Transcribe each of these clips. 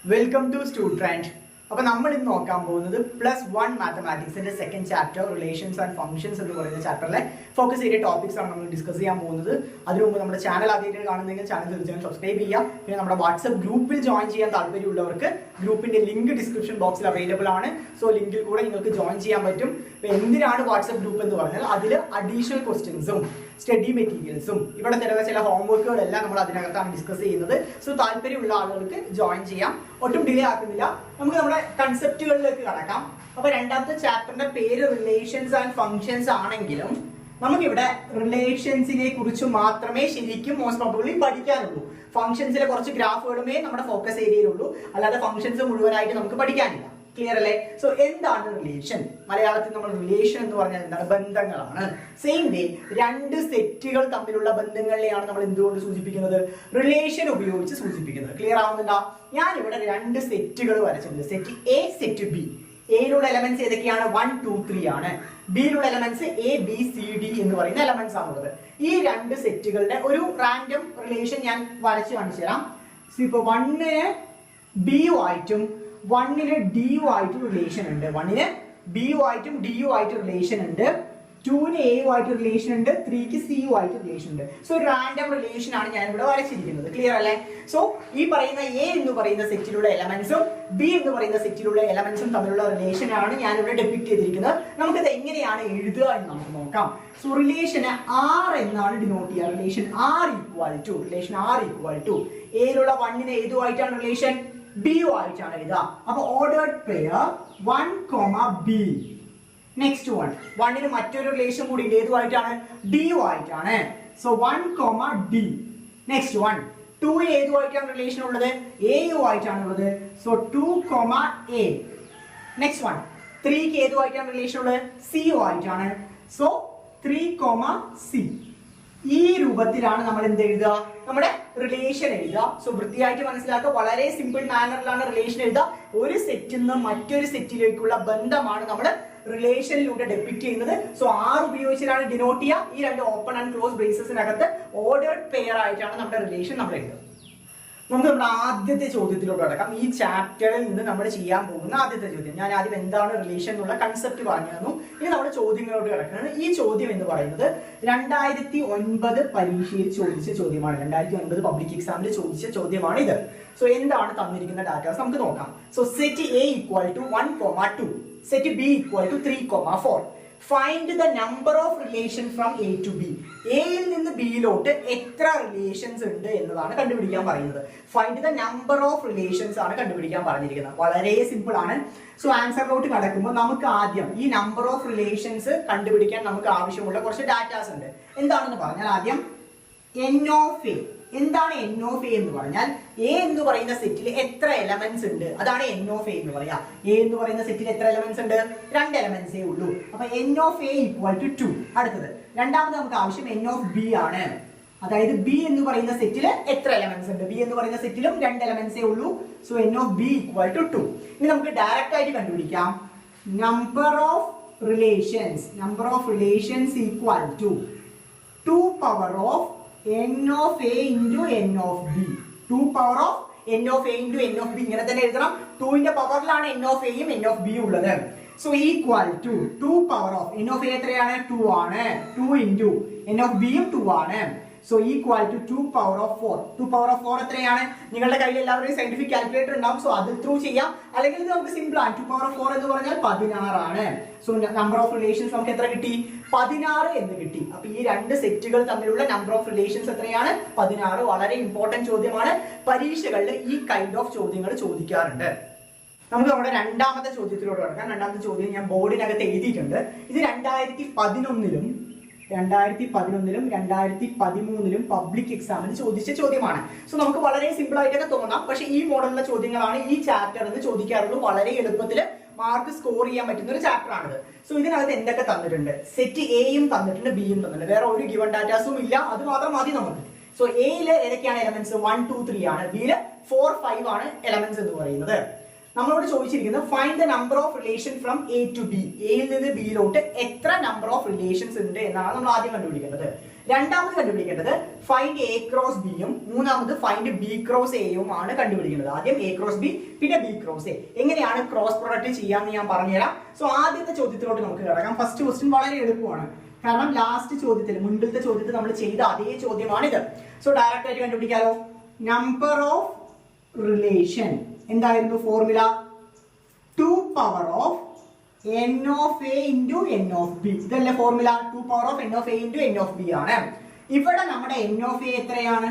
Welcome to Student. അപ്പോൾ നമ്മൾ ഇന്ന് നോക്കാൻ പോകുന്നത് +1 മാത്തമാറ്റിക്സിന്റെ second chapter relations and functions എന്ന് പറയുന്ന ചാപ്റ്ററിലെ ഫോക്കസ് ചെയ്ത ടോപ്പിക്സ് ആണ് നമ്മൾ ഡിസ്കസ് ചെയ്യാൻ പോകുന്നത്. അതിനു മുമ്പ് നമ്മുടെ ചാനൽ ആദ്യമായിട്ട് കാണുന്നെങ്കിൽ ചാനൽ തീർച്ചയായും സബ്സ്ക്രൈബ് ചെയ്യുക. പിന്നെ നമ്മുടെ വാട്സ്ആപ്പ് ഗ്രൂപ്പിൽ ജോയിൻ ചെയ്യാൻ താല്പര്യമുള്ളവർക്ക് ഗ്രൂപ്പിന്റെ ലിങ്ക് ഡിസ്ക്രിപ്ഷൻ ബോക്സിൽ അവൈലബിൾ ആണ്. സോ ലിങ്കിൽ കൂടെ നിങ്ങൾക്ക് ജോയിൻ ചെയ്യാൻ പറ്റും. അപ്പോൾ എന്തിനാണ് വാട്സ്ആപ്പ് ഗ്രൂപ്പ് എന്ന് പറഞ്ഞാൽ അതിൽ അഡീഷണൽ ക്വസ്റ്റ്യൻസും സ്റ്റഡി മെറ്റീരിയൽസും ഇവിടെ തരുന്ന ചില ഹോംവർക്കുകളെല്ലാം നമ്മൾ അതിനകത്താണ് ഡിസ്കസ് ചെയ്യുന്നത്. സോ താല്പര്യമുള്ള ആളുകൾക്ക് ജോയിൻ ചെയ്യാം. ഒട്ടും ഡിലേ ആക്കുന്നില്ല, നമുക്ക് നമ്മുടെ കൺസെപ്റ്റുകളിലേക്ക് കടക്കാം. അപ്പൊ രണ്ടാമത്തെ ചാപ്റ്ററിന്റെ പേര് റിലേഷൻസ് ആൻഡ് ഫംഗ്ഷൻസ് ആണെങ്കിലും നമുക്കിവിടെ റിലേഷൻസിനെ കുറിച്ച് മാത്രമേ ശരിക്കും മോസ്റ്റ് പ്രോബബ്ലി പഠിക്കാനുള്ളൂ. ഫംഗ്ഷൻസിലെ കുറച്ച് ഗ്രാഫുകളുമേ നമ്മുടെ ഫോക്കസ് ഏരിയയിലുള്ളൂ, അല്ലാതെ ഫംഗ്ഷൻസ് മുഴുവനായിട്ട് നമുക്ക് പഠിക്കാനില്ല. ക്ലിയർ അല്ലേ? സോ എന്താണ് റിലേഷൻ? മലയാളത്തിൽ നമ്മൾ റിലേഷൻ എന്ന് പറഞ്ഞാൽ എന്താണ്? ബന്ധങ്ങളാണ്. സെയിം വേ രണ്ട് സെറ്റുകൾ തമ്മിലുള്ള ബന്ധങ്ങളെയാണ് നമ്മൾ എന്തുകൊണ്ട് സൂചിപ്പിക്കുന്നത്? റിലേഷൻ ഉപയോഗിച്ച് സൂചിപ്പിക്കുന്നത്. ക്ലിയർ ആവുന്നുണ്ടോ? ഞാൻ ഇവിടെ രണ്ട് സെറ്റുകൾ വരച്ചിട്ടുണ്ട്. Set A, set B. എയിലുള്ള എലമെന്റ്സ് ഏതൊക്കെയാണ്? 1, 2, 3 ആണ്. ബിയിലുള്ള elements A, B, C, D എന്ന് പറയുന്ന എലമെന്റ്സ് ആണുള്ളത്. ഈ രണ്ട് സെറ്റുകളുടെ ഒരു റാൻഡം റിലേഷൻ ഞാൻ വരച്ച് കാണിച്ചു തരാം. ഇപ്പൊ 1ന് ബി ആയിട്ടും 1ന് ഡി ആയിട്ടും റിലേഷൻ ഉണ്ട്. 1ന് ബി ആയിട്ടും ഡി ആയിട്ട് റിലേഷൻ ഉണ്ട്. 2ന് എ ആയിട്ട് റിലേഷൻ ഉണ്ട്. 3ക്ക് സി ആയിട്ട് റിലേഷൻ ഉണ്ട്. സോ റാൻഡം റിലേഷൻ ആണ് ഞാൻ ഇവിടെ വരച്ചിരിക്കുന്നത്. ക്ലിയർ അല്ലേ? സോ ഈ പറയുന്ന എ എന്ന് പറയുന്ന സെറ്റിലുള്ള എലമെന്റ്സും ബി എന്ന് പറയുന്ന സെറ്റിലുള്ള എലമെന്റ്സും തമ്മിലുള്ള റിലേഷൻ ആണ് ഞാൻ ഇവിടെ ഡെപിക്ട് ചെയ്തിരിക്കുന്നത്. നമുക്കിത് എങ്ങനെയാണ് എഴുതുക എന്ന് നമുക്ക് നോക്കാം. സോ റിലേഷന് ആർ എന്നാണ് ഡിനോട്ട് ചെയ്യുക. റിലേഷൻ ആർ ഈക്വൽ ടു എയിലുള്ള 1ന് ഏതുമായിട്ടാണ് റിലേഷൻ? ബി ആയിട്ടാണ് എഴുതുക. അപ്പൊ ഓർഡേർഡ് പെയർ 1, B. നെക്സ്റ്റ് 1ന് മറ്റൊരു റിലേഷൻ കൂടി ഏതുമായിട്ടാണ്? ഡി ആയിട്ടാണ്. So 1, D. നെക്സ്റ്റ് 2 ഏതുമായിട്ടാണ് റിലേഷൻ ഉള്ളത്? എ ആയിട്ടാണ് ഉള്ളത്. So 2, A. നെക്സ്റ്റ് 3ക്ക് ഏതുമായിട്ടാണ് റിലേഷൻ ഉള്ളത്? സി ആയിട്ടാണ്. So 3, C. ഈ രൂപത്തിലാണ് നമ്മൾ എന്ത് എഴുതുക? നമ്മുടെ റിലേഷൻ എഴുതുക. സോ വൃത്തിയായിട്ട് മനസ്സിലാക്കുക. വളരെ സിമ്പിൾ മാനറിലാണ് റിലേഷൻ എഴുതുക. ഒരു സെറ്റിൽ നിന്ന് മറ്റൊരു സെറ്റിലേക്കുള്ള ബന്ധമാണ് നമ്മൾ റിലേഷനിലൂടെ ഡെപിക്ട് ചെയ്യുന്നത്. സോ ആർ ഉപയോഗിച്ചിട്ടാണ് ഡിനോട്ട് ചെയ്യുക. ഈ രണ്ട് ഓപ്പൺ ആൻഡ് ക്ലോസ് ബ്രേസസിനകത്ത് ഓർഡേർഡ് പെയർ ആയിട്ടാണ് നമ്മുടെ റിലേഷൻ നമ്മൾ എഴുതുക. നമുക്ക് നമ്മുടെ ആദ്യത്തെ ചോദ്യത്തിലോട്ട് കടക്കാം. ഈ ചാപ്റ്ററിൽ നിന്ന് നമ്മൾ ചെയ്യാൻ പോകുന്ന ആദ്യത്തെ ചോദ്യം. ഞാൻ ആദ്യം എന്താണ് റിലേഷൻ എന്നുള്ള കൺസെപ്റ്റ് പറഞ്ഞു തന്നു. ഇനി നമ്മുടെ ചോദ്യങ്ങളോട്ട് കിടക്കുകയാണ്. ഈ ചോദ്യം എന്ന് പറയുന്നത് 2009 പരീക്ഷയിൽ ചോദിച്ച ചോദ്യമാണ്. 2009 പബ്ലിക് എക്സാമിൽ ചോദിച്ച ചോദ്യമാണ് ഇത്. സോ എന്താണ് തന്നിരിക്കുന്ന ഡാറ്റാസ് നമുക്ക് നോക്കാം. So set A equal to 1, 2. Set B equal to 3, 4. Find the number of relation from A to B. എയിൽ നിന്ന് ബിയിലോട്ട് എത്ര റിലേഷൻസ് ഉണ്ട് എന്നതാണ് കണ്ടുപിടിക്കാൻ പറയുന്നത്. Find the number of relations ആണ് കണ്ടുപിടിക്കാൻ പറഞ്ഞിരിക്കുന്നത്. വളരെ സിമ്പിൾ ആണ്. സോ ആൻസറിലോട്ട് കടക്കുമ്പോൾ നമുക്ക് ആദ്യം ഈ നമ്പർ ഓഫ് റിലേഷൻസ് കണ്ടുപിടിക്കാൻ നമുക്ക് ആവശ്യമുള്ള കുറച്ച് ഡാറ്റാസ് ഉണ്ട്. എന്താണെന്ന് പറഞ്ഞാൽ ആദ്യം എൻ ഓഫ് എ. എന്താണ് എൻ ഓഫ് എ എന്ന് പറഞ്ഞാൽ? എ എന്ന് പറയുന്ന സെറ്റിൽ എത്ര എലമെന്റ്സ് ഉണ്ട് അതാണ് എൻ ഓഫ് എ എന്ന് പറയാ. എ എന്ന് പറയുന്ന സെറ്റിൽ എത്ര എലമെന്റ്സ് ഉണ്ട്? 2 എലമെന്റ്സേ ഉള്ളൂ. അപ്പൊ N of A equal to 2. അടുത്തത് രണ്ടാമത് നമുക്ക് ആവശ്യം എൻ ഓഫ് ബി ആണ്. അതായത് ബി എന്ന് പറയുന്ന സെറ്റിൽ എത്ര എലമെന്റ്സ് ഉണ്ട്? ബി എന്ന് പറയുന്ന സെറ്റിലും 2 എലമെന്റ്സേ ഉള്ളൂ. So N of B equal to 2. ഇനി നമുക്ക് ഡയറക്റ്റ് ആയിട്ട് കണ്ടുപിടിക്കാം. Number of relations equal to 2 power of n of a into n of b. 2 power of n of a into n of b. ഇങ്ങനെ തന്നെ എഴുതണം. 2ന്റെ പവറിലാണ് n of a യും n of b ഉള്ളത്. So equal to 2 power of n of a എത്രയാണ്? 2 ആണ്. 2 into n of b യും 2 ആണ്. So equal to 2 power of 4. 2 power of 4 എത്രയാണ്? നിങ്ങളുടെ കയ്യിൽ എല്ലാവരുടെയും സയന്റിഫിക് കാൽക്കുലേറ്റർ ഉണ്ടാവും. സോ അതിൽ ത്രൂ ചെയ്യാം. അല്ലെങ്കിൽ ഇത് നമുക്ക് സിമ്പിൾ ആണ്. 2 പവർ ഓഫ് 4 എന്ന് പറഞ്ഞാൽ 16 ആണ്. സോ നമ്പർ ഓഫ് റിലേഷൻസ് നമുക്ക് എത്ര കിട്ടി? 16 എന്ന് കിട്ടി. അപ്പൊ ഈ രണ്ട് സെറ്റുകൾ തമ്മിലുള്ള നമ്പർ ഓഫ് റിലേഷൻസ് എത്രയാണ്? 16. വളരെ ഇമ്പോർട്ടന്റ് ചോദ്യമാണ്. പരീക്ഷകളിൽ ഈ കൈൻഡ് ഓഫ് ചോദ്യങ്ങൾ ചോദിക്കാറുണ്ട്. നമുക്ക് നമ്മുടെ രണ്ടാമത്തെ ചോദ്യത്തിലോട്ട് കിടക്കാം. രണ്ടാമത്തെ ചോദ്യം ഞാൻ ബോർഡിനകത്ത് എഴുതിയിട്ടുണ്ട്. ഇത് 2011ലും 2013ലും പബ്ലിക് എക്സാമിന് ചോദിച്ച ചോദ്യമാണ്. സോ നമുക്ക് വളരെ സിമ്പിൾ ആയിട്ടൊക്കെ തോന്നാം. പക്ഷെ ഈ മോഡലിലെ ചോദ്യങ്ങളാണ് ഈ ചാപ്റ്ററിൽ നിന്ന് ചോദിക്കാറുള്ളൂ. വളരെ എളുപ്പത്തിൽ മാർക്ക് സ്കോർ ചെയ്യാൻ പറ്റുന്ന ഒരു ചാപ്റ്റർ ആണിത്. സോ ഇതിനകത്ത് എന്തൊക്കെ തന്നിട്ടുണ്ട്? സെറ്റ് എയും തന്നിട്ടുണ്ട്, ബിയും തന്നിട്ടുണ്ട്. വേറെ ഒരു ഗിവൺ ഡാറ്റാസും ഇല്ല. അത് മാത്രം മതി നമുക്ക്. സോ എയില് ഏതൊക്കെയാണ് എലമെന്റ്സ്? 1, 2, 3 ആണ്. ബിയില് 4, 5 ആണ് എലമെന്റ്സ് എന്ന് പറയുന്നത്. നമ്മളോട് ചോദിച്ചിരിക്കുന്നത് find the number of relation from A to B. എയിൽ നിന്ന് ബിയിലോട്ട് എത്ര നമ്പർ ഓഫ് റിലേഷൻസ് ഉണ്ട് എന്നാണ് നമ്മൾ ആദ്യം കണ്ടുപിടിക്കേണ്ടത്. രണ്ടാമത് കണ്ടുപിടിക്കേണ്ടത് ഫൈൻഡ് എ ക്രോസ് ബിയും മൂന്നാമത് ഫൈൻഡ് ബി ക്രോസ് എയും ആണ് കണ്ടുപിടിക്കേണ്ടത്. ആദ്യം എ ക്രോസ് ബി പിന്നെ ബി ക്രോസ് എ. എങ്ങനെയാണ് ക്രോസ് പ്രൊഡക്റ്റ് ചെയ്യാമെന്ന് ഞാൻ പറഞ്ഞുതരാം. സോ ആദ്യത്തെ ചോദ്യത്തിലോട്ട് നമുക്ക് കിടക്കാം. ഫസ്റ്റ് ക്വസ്റ്റ്യൻ വളരെ എളുപ്പമാണ്, കാരണം ലാസ്റ്റ് ചോദ്യത്തിൽ മുൻപിലത്തെ ചോദ്യത്തിൽ നമ്മൾ ചെയ്ത അതേ ചോദ്യമാണിത്. സോ ഡയറക്റ്റ് ആയിട്ട് കണ്ടുപിടിക്കാലോ. നമ്പർ ഓഫ് റിലേഷൻ എന്തായിരുന്നു formula? 2 power of n of a into n of b. ഇതല്ലേ formula? 2 power of n of a into n of b ആണ്. ഇവിടെ നമ്മുടെ n of a എത്രയാണ്?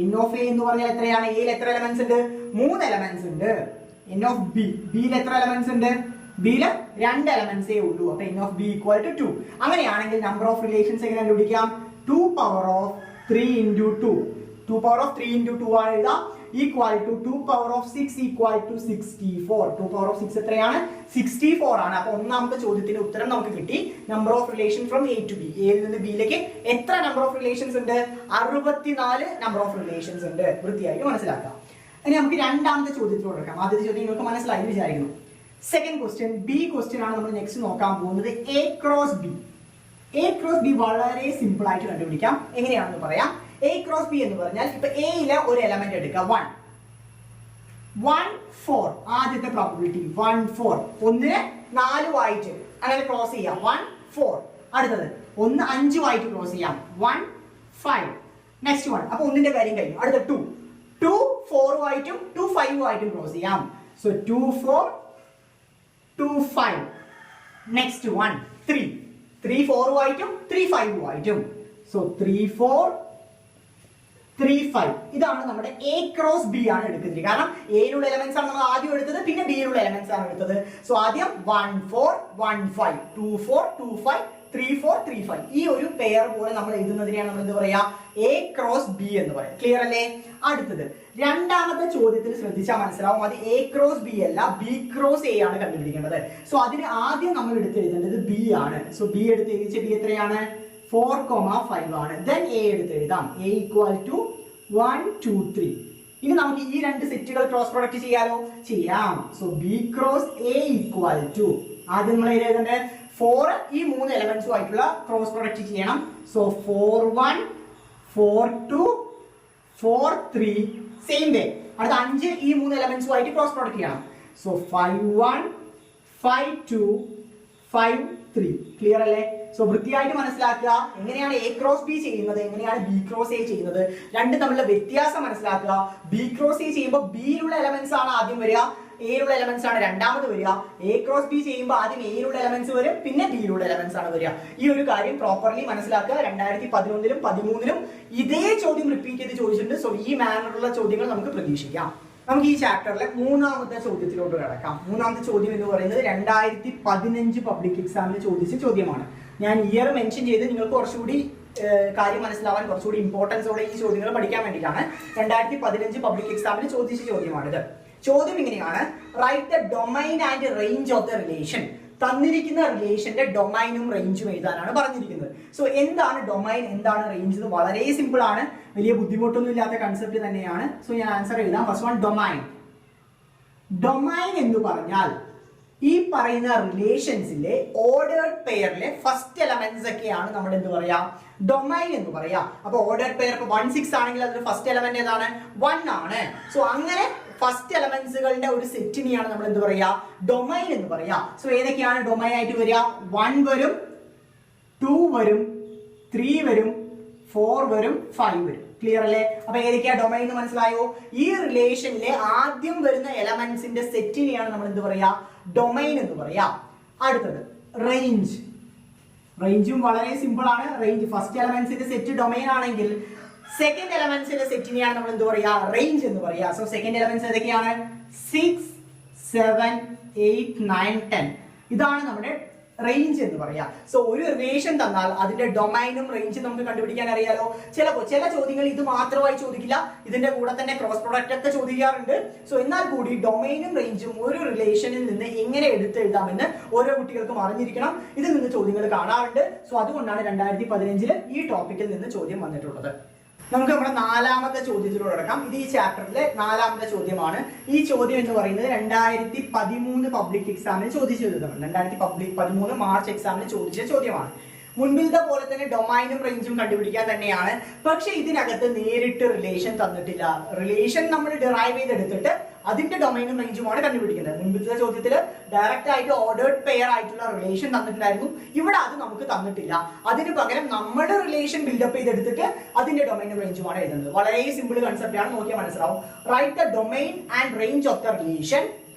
n of a എന്ന് പറഞ്ഞാൽ എത്രയാണ്? a യിൽ എത്ര എലമെന്റ്സ് ഉണ്ട്? 3 എലമെന്റ്സ് ഉണ്ട്. n of b യിൽ എത്ര എലമെന്റ്സ് ഉണ്ട്? b യിൽ 2 എലമെന്റ്സേ ഉള്ളൂ. അപ്പൊ n of b equal to 2. അങ്ങനെയാണെങ്കിൽ നമ്പർ ഓഫ് റിലേഷൻസ് എങ്ങനെ കണ്ടുപിടിക്കാം? 2 power of 3 into 2. 2 power of 3 into 2 ആണ് എഴുതാം. Equal to 2 power of 6 equal to 64. 2 power of 6 എത്രയാണ്? 64 ആണ്. അപ്പൊ ഒന്നാമത്തെ ചോദ്യത്തിന്റെ ഉത്തരം നമുക്ക് കിട്ടി. Number of relation from A to B. എയിൽ നിന്ന് ബിയിലേക്ക് എത്ര നമ്പർ ഓഫ് റിലേഷൻസ് ഉണ്ട്? 64 നമ്പർ ഓഫ് റിലേഷൻസ് ഉണ്ട്. വൃത്തിയായിട്ട് മനസ്സിലാക്കാം. ഇനി നമുക്ക് രണ്ടാമത്തെ ചോദ്യത്തിലോട്ട് എടുക്കാം. ആദ്യത്തെ ചോദ്യം നിങ്ങൾക്ക് മനസ്സിലായി വിചാരിക്കുന്നു. സെക്കൻഡ് ക്വസ്റ്റ്യൻ, ബി ക്വസ്റ്റ്യൻ ആണ് നമ്മൾ നെക്സ്റ്റ് നോക്കാൻ പോകുന്നത്. A cross B. A cross B വളരെ സിമ്പിൾ ആയിട്ട് കണ്ടുപിടിക്കാം. എങ്ങനെയാണെന്ന് പറയാം. എ ക്രോസ് ബി എന്ന് പറഞ്ഞാൽ ഇപ്പൊ എയിലെ ഒരു എലമെന്റ് എടുക്കുക. 1 4. ആദ്യത്തെ പ്രോബബിലിറ്റി 1 4. 1 4 ആയിട്ട് അങ്ങനെ ക്രോസ് ചെയ്യാം. 1 4. അടുത്തത് 1 5 ആയിട്ട് ക്രോസ് ചെയ്യാം. 1 5. നെക്സ്റ്റ് 1. അപ്പൊ ഒന്നിന്റെ കാര്യം കഴിഞ്ഞു. അടുത്ത 2 4 ആയിട്ടും 2 5 ആയിട്ടും ക്രോസ് ചെയ്യാം. സോ 2 4 2 5. നെക്സ്റ്റ് 1 3 4 ആയിട്ടും 3 5 ആയിട്ടും. സോ 3 4 3 5. ഇതാണ് നമ്മുടെ എ ക്രോസ് ബി ആണ് എടുക്കുന്നത്. കാരണം എയിലുള്ള എലമെന്റ്സ് ആണ് നമ്മൾ ആദ്യം എടുത്തത്, പിന്നെ ബിയിലുള്ള എലമെന്റ്സ് ആണ് എടുത്തത്. സോ ആദ്യം 1 4 1 5 2 4 2 5 3 4 3 5. ഈ ഒരു പെയർ പോലെ നമ്മൾ എഴുതുന്നതിനെയാണ് നമ്മൾ എന്ത് പറയാ? എ ക്രോസ് ബി എന്ന് പറയാം. ക്ലിയർ അല്ലേ? അടുത്തത് രണ്ടാമത്തെ ചോദ്യത്തിൽ ശ്രദ്ധിച്ചാൽ മനസ്സിലാവും, അത് എ ക്രോസ് ബി അല്ല, ബി ക്രോസ് എ ആണ് കണ്ടുപിടിക്കേണ്ടത്. സോ അതിന് ആദ്യം നമ്മൾ എടുത്ത് എഴുതേണ്ടത് ബി ആണ്. സോ ബി എടുത്ത് എഴുതിച്ച ബി എത്രയാണ്? 4,5 ആണ്. ദെൻ എ എടുത്ത് എഴുതാം. A equal to 1 2 3. ഇനി നമുക്ക് ഈ രണ്ട് സെറ്റുകൾ ക്രോസ് പ്രൊഡക്റ്റ് ചെയ്യാലോ? ചെയ്യാം. So B cross A equal to ആദ്യം നമ്മൾ എഴുതേണ്ടത് 4 ഈ 3 എലമെന്റ്സും ആയിട്ടുള്ള ക്രോസ് പ്രൊഡക്റ്റ് ചെയ്യണം. സോ 4 1 4 2 4 3. സെയിം വേ അടുത്ത 5 ഈ 3 എലമെന്റ്സും ആയിട്ട് ക്രോസ് പ്രൊഡക്റ്റ് ചെയ്യണം. സോ 5 1 5 2 5 3. ക്ലിയർ അല്ലേ? സോ വൃത്തിയായിട്ട് മനസ്സിലാക്കുക എങ്ങനെയാണ് എ ക്രോസ് ബി ചെയ്യുന്നത്, എങ്ങനെയാണ് ബി ക്രോസ് എ ചെയ്യുന്നത്, രണ്ടും തമ്മിലുള്ള വ്യത്യാസം മനസ്സിലാക്കുക. ബി ക്രോസ് എ ചെയ്യുമ്പോൾ ബിയിലുള്ള എലമെന്റ്സ് ആണ് ആദ്യം വരിക, എയിലുള്ള എലമെന്റ്സ് ആണ് രണ്ടാമത് വരിക. എ ക്രോസ് ബി ചെയ്യുമ്പോൾ ആദ്യം എയിലുള്ള എലമെന്റ്സ് വരും, പിന്നെ ബിയിലുള്ള എലമെന്റ്സ് ആണ് വരിക. ഈ ഒരു കാര്യം പ്രോപ്പർലി മനസ്സിലാക്കുക. 2011 13 ഇതേ ചോദ്യം റിപ്പീറ്റ് ചെയ്ത് ചോദിച്ചിട്ടുണ്ട്. സോ ഈ മാനറിലുള്ള ചോദ്യങ്ങൾ നമുക്ക് പ്രതീക്ഷിക്കാം. നമുക്ക് ഈ ചാപ്റ്ററിലെ മൂന്നാമത്തെ ചോദ്യത്തിലോട്ട് കിടക്കാം. മൂന്നാമത്തെ ചോദ്യം എന്ന് പറയുന്നത് 2015 പബ്ലിക് എക്സാമിന് ചോദിച്ച ചോദ്യമാണ്. ഞാൻ ഇയർ മെൻഷൻ ചെയ്ത് നിങ്ങൾക്ക് കുറച്ചുകൂടി കാര്യം മനസ്സിലാവാൻ, കുറച്ചുകൂടി ഇമ്പോർട്ടൻസോടെ ഈ ചോദ്യങ്ങൾ പഠിക്കാൻ വേണ്ടിയിട്ടാണ്. 2015 പബ്ലിക് എക്സാമിന് ചോദിച്ച ചോദ്യമാണിത്. ചോദ്യം ഇങ്ങനെയാണ്: write the domain and range of the relation. തന്നിരിക്കുന്ന റിലേഷന്റെ ഡൊമൈനും റേഞ്ചും എഴുതാനാണ് പറഞ്ഞിരിക്കുന്നത്. സോ എന്താണ് ഡൊമൈൻ, എന്താണ് റേഞ്ച് എന്ന് വളരെ സിമ്പിൾ ആണ്, വലിയ ബുദ്ധിമുട്ടൊന്നും ഇല്ലാത്ത കൺസെപ്റ്റ് തന്നെയാണ്. സോ ഞാൻ ആൻസർ എഴുതാം. First one, domain. ഡൊമൈൻ എന്ന് പറഞ്ഞാൽ ഈ പറയുന്ന റിലേഷൻസിലെ ഓർഡേർഡ് പെയറിലെ ഫസ്റ്റ് എലമെന്റ്സ് ഒക്കെയാണ് നമ്മൾ എന്ത് പറയാ? ഡൊമൈൻ എന്ന് പറയാ. അപ്പൊ ഓർഡേർഡ് പെയർ ഇപ്പൊ 1 6 ആണെങ്കിൽ അതിൽ ഫസ്റ്റ് എലമെന്റ് ഏതാണ്? 1 ആണ്. സോ അങ്ങനെ ഫസ്റ്റ് എലമെന്റ്സുകളുടെ ഒരു സെറ്റിനെയാണ് നമ്മൾ എന്ത് പറയാ? ഡൊമൈൻ എന്ന് പറയാ. സോ ഏതൊക്കെയാണ് ഡൊമൈൻ ആയിട്ട് വരിക? 1 വരും, 2 വരും, 3 വരും, 4 വരും, 5 വരും. ക്ലിയർ അല്ലേ? അപ്പൊ ഏതൊക്കെയാ ഡൊമൈൻ എന്ന് മനസ്സിലായോ? ഈ റിലേഷനിലെ ആദ്യം വരുന്ന എലമെന്റ്സിന്റെ സെറ്റിനെയാണ് നമ്മൾ എന്ത് പറയാ? ഡൊമൈൻ എന്ന് പറയാ. അടുത്തത് റേഞ്ച്. റേഞ്ചും വളരെ സിമ്പിൾ ആണ്. റേഞ്ച് ഫസ്റ്റ് എലമെന്റ്സിന്റെ സെറ്റ് ഡൊമൈൻ ആണെങ്കിൽ സെക്കൻഡ് എലമെന്റ്സിന്റെ സെറ്റിനെയാണ് നമ്മൾ എന്ത് പറയാ? റേഞ്ച് എന്ന് പറയാ. സോ സെക്കൻഡ് എലമെന്റ്സ് ഏതൊക്കെയാണ്? 6 7 8 9 10. ഇതാണ് നമ്മുടെ റേഞ്ച് എന്ന് പറയാ. സോ ഒരു റിലേഷൻ തന്നാൽ അതിന്റെ ഡൊമൈനും റേഞ്ചും നമുക്ക് കണ്ടുപിടിക്കാൻ അറിയാലോ. ചില ചോദ്യങ്ങൾ ഇത് മാത്രമായി ചോദിക്കില്ല, ഇതിന്റെ കൂടെ തന്നെ ക്രോസ് പ്രൊഡക്റ്റ് ഒക്കെ ചോദിക്കാറുണ്ട്. സോ എന്നാൽ കൂടി ഡൊമൈനും റേഞ്ചും ഒരു റിലേഷനിൽ നിന്ന് എങ്ങനെ എടുത്തെഴുതാമെന്ന് ഓരോ കുട്ടികൾക്കും അറിഞ്ഞിരിക്കണം. ഇതിൽ നിന്ന് ചോദ്യങ്ങൾ കാണാറുണ്ട്. സോ അതുകൊണ്ടാണ് 2015 ഈ ടോപ്പിക്കിൽ നിന്ന് ചോദ്യം വന്നിട്ടുള്ളത്. നമുക്ക് നമ്മുടെ നാലാമത്തെ ചോദ്യത്തിലൂടെ കിടക്കാം. ഇത് ഈ ചാപ്റ്ററിലെ നാലാമത്തെ ചോദ്യമാണ്. ഈ ചോദ്യം എന്ന് പറയുന്നത് 2013 പബ്ലിക് എക്സാമിന് ചോദിച്ച ചോദ്യമാണ്. 2013 മാർച്ച് എക്സാമിന് ചോദിച്ച ചോദ്യമാണ്. മുൻപിലത്തെ പോലെ തന്നെ ഡൊമൈനും റേഞ്ചും കണ്ടുപിടിക്കാൻ തന്നെയാണ്. പക്ഷെ ഇതിനകത്ത് നേരിട്ട് റിലേഷൻ തന്നിട്ടില്ല. റിലേഷൻ നമ്മൾ ഡിറൈവ് ചെയ്തെടുത്തിട്ട് അതിന്റെ ഡൊമൈനും റേഞ്ചുമാണ് കണ്ടുപിടിക്കുന്നത്. മുൻപിലത്തെ ചോദ്യത്തിൽ ഡയറക്റ്റ് ആയിട്ട് ഓർഡേർഡ് പെയർ ആയിട്ടുള്ള റിലേഷൻ തന്നിട്ടുണ്ടായിരുന്നു. ഇവിടെ അത് നമുക്ക് തന്നിട്ടില്ല. അതിന് പകരം നമ്മുടെ റിലേഷൻ ബിൽഡപ്പ് ചെയ്തെടുത്തിട്ട് അതിന്റെ ഡൊമൈനും റേഞ്ചുമാണ് എഴുതുന്നത്. വളരെ സിമ്പിൾ കൺസെപ്റ്റ് ആണ്, നോക്കിയാൽ മനസ്സിലാവും. Write the domain and range of the relation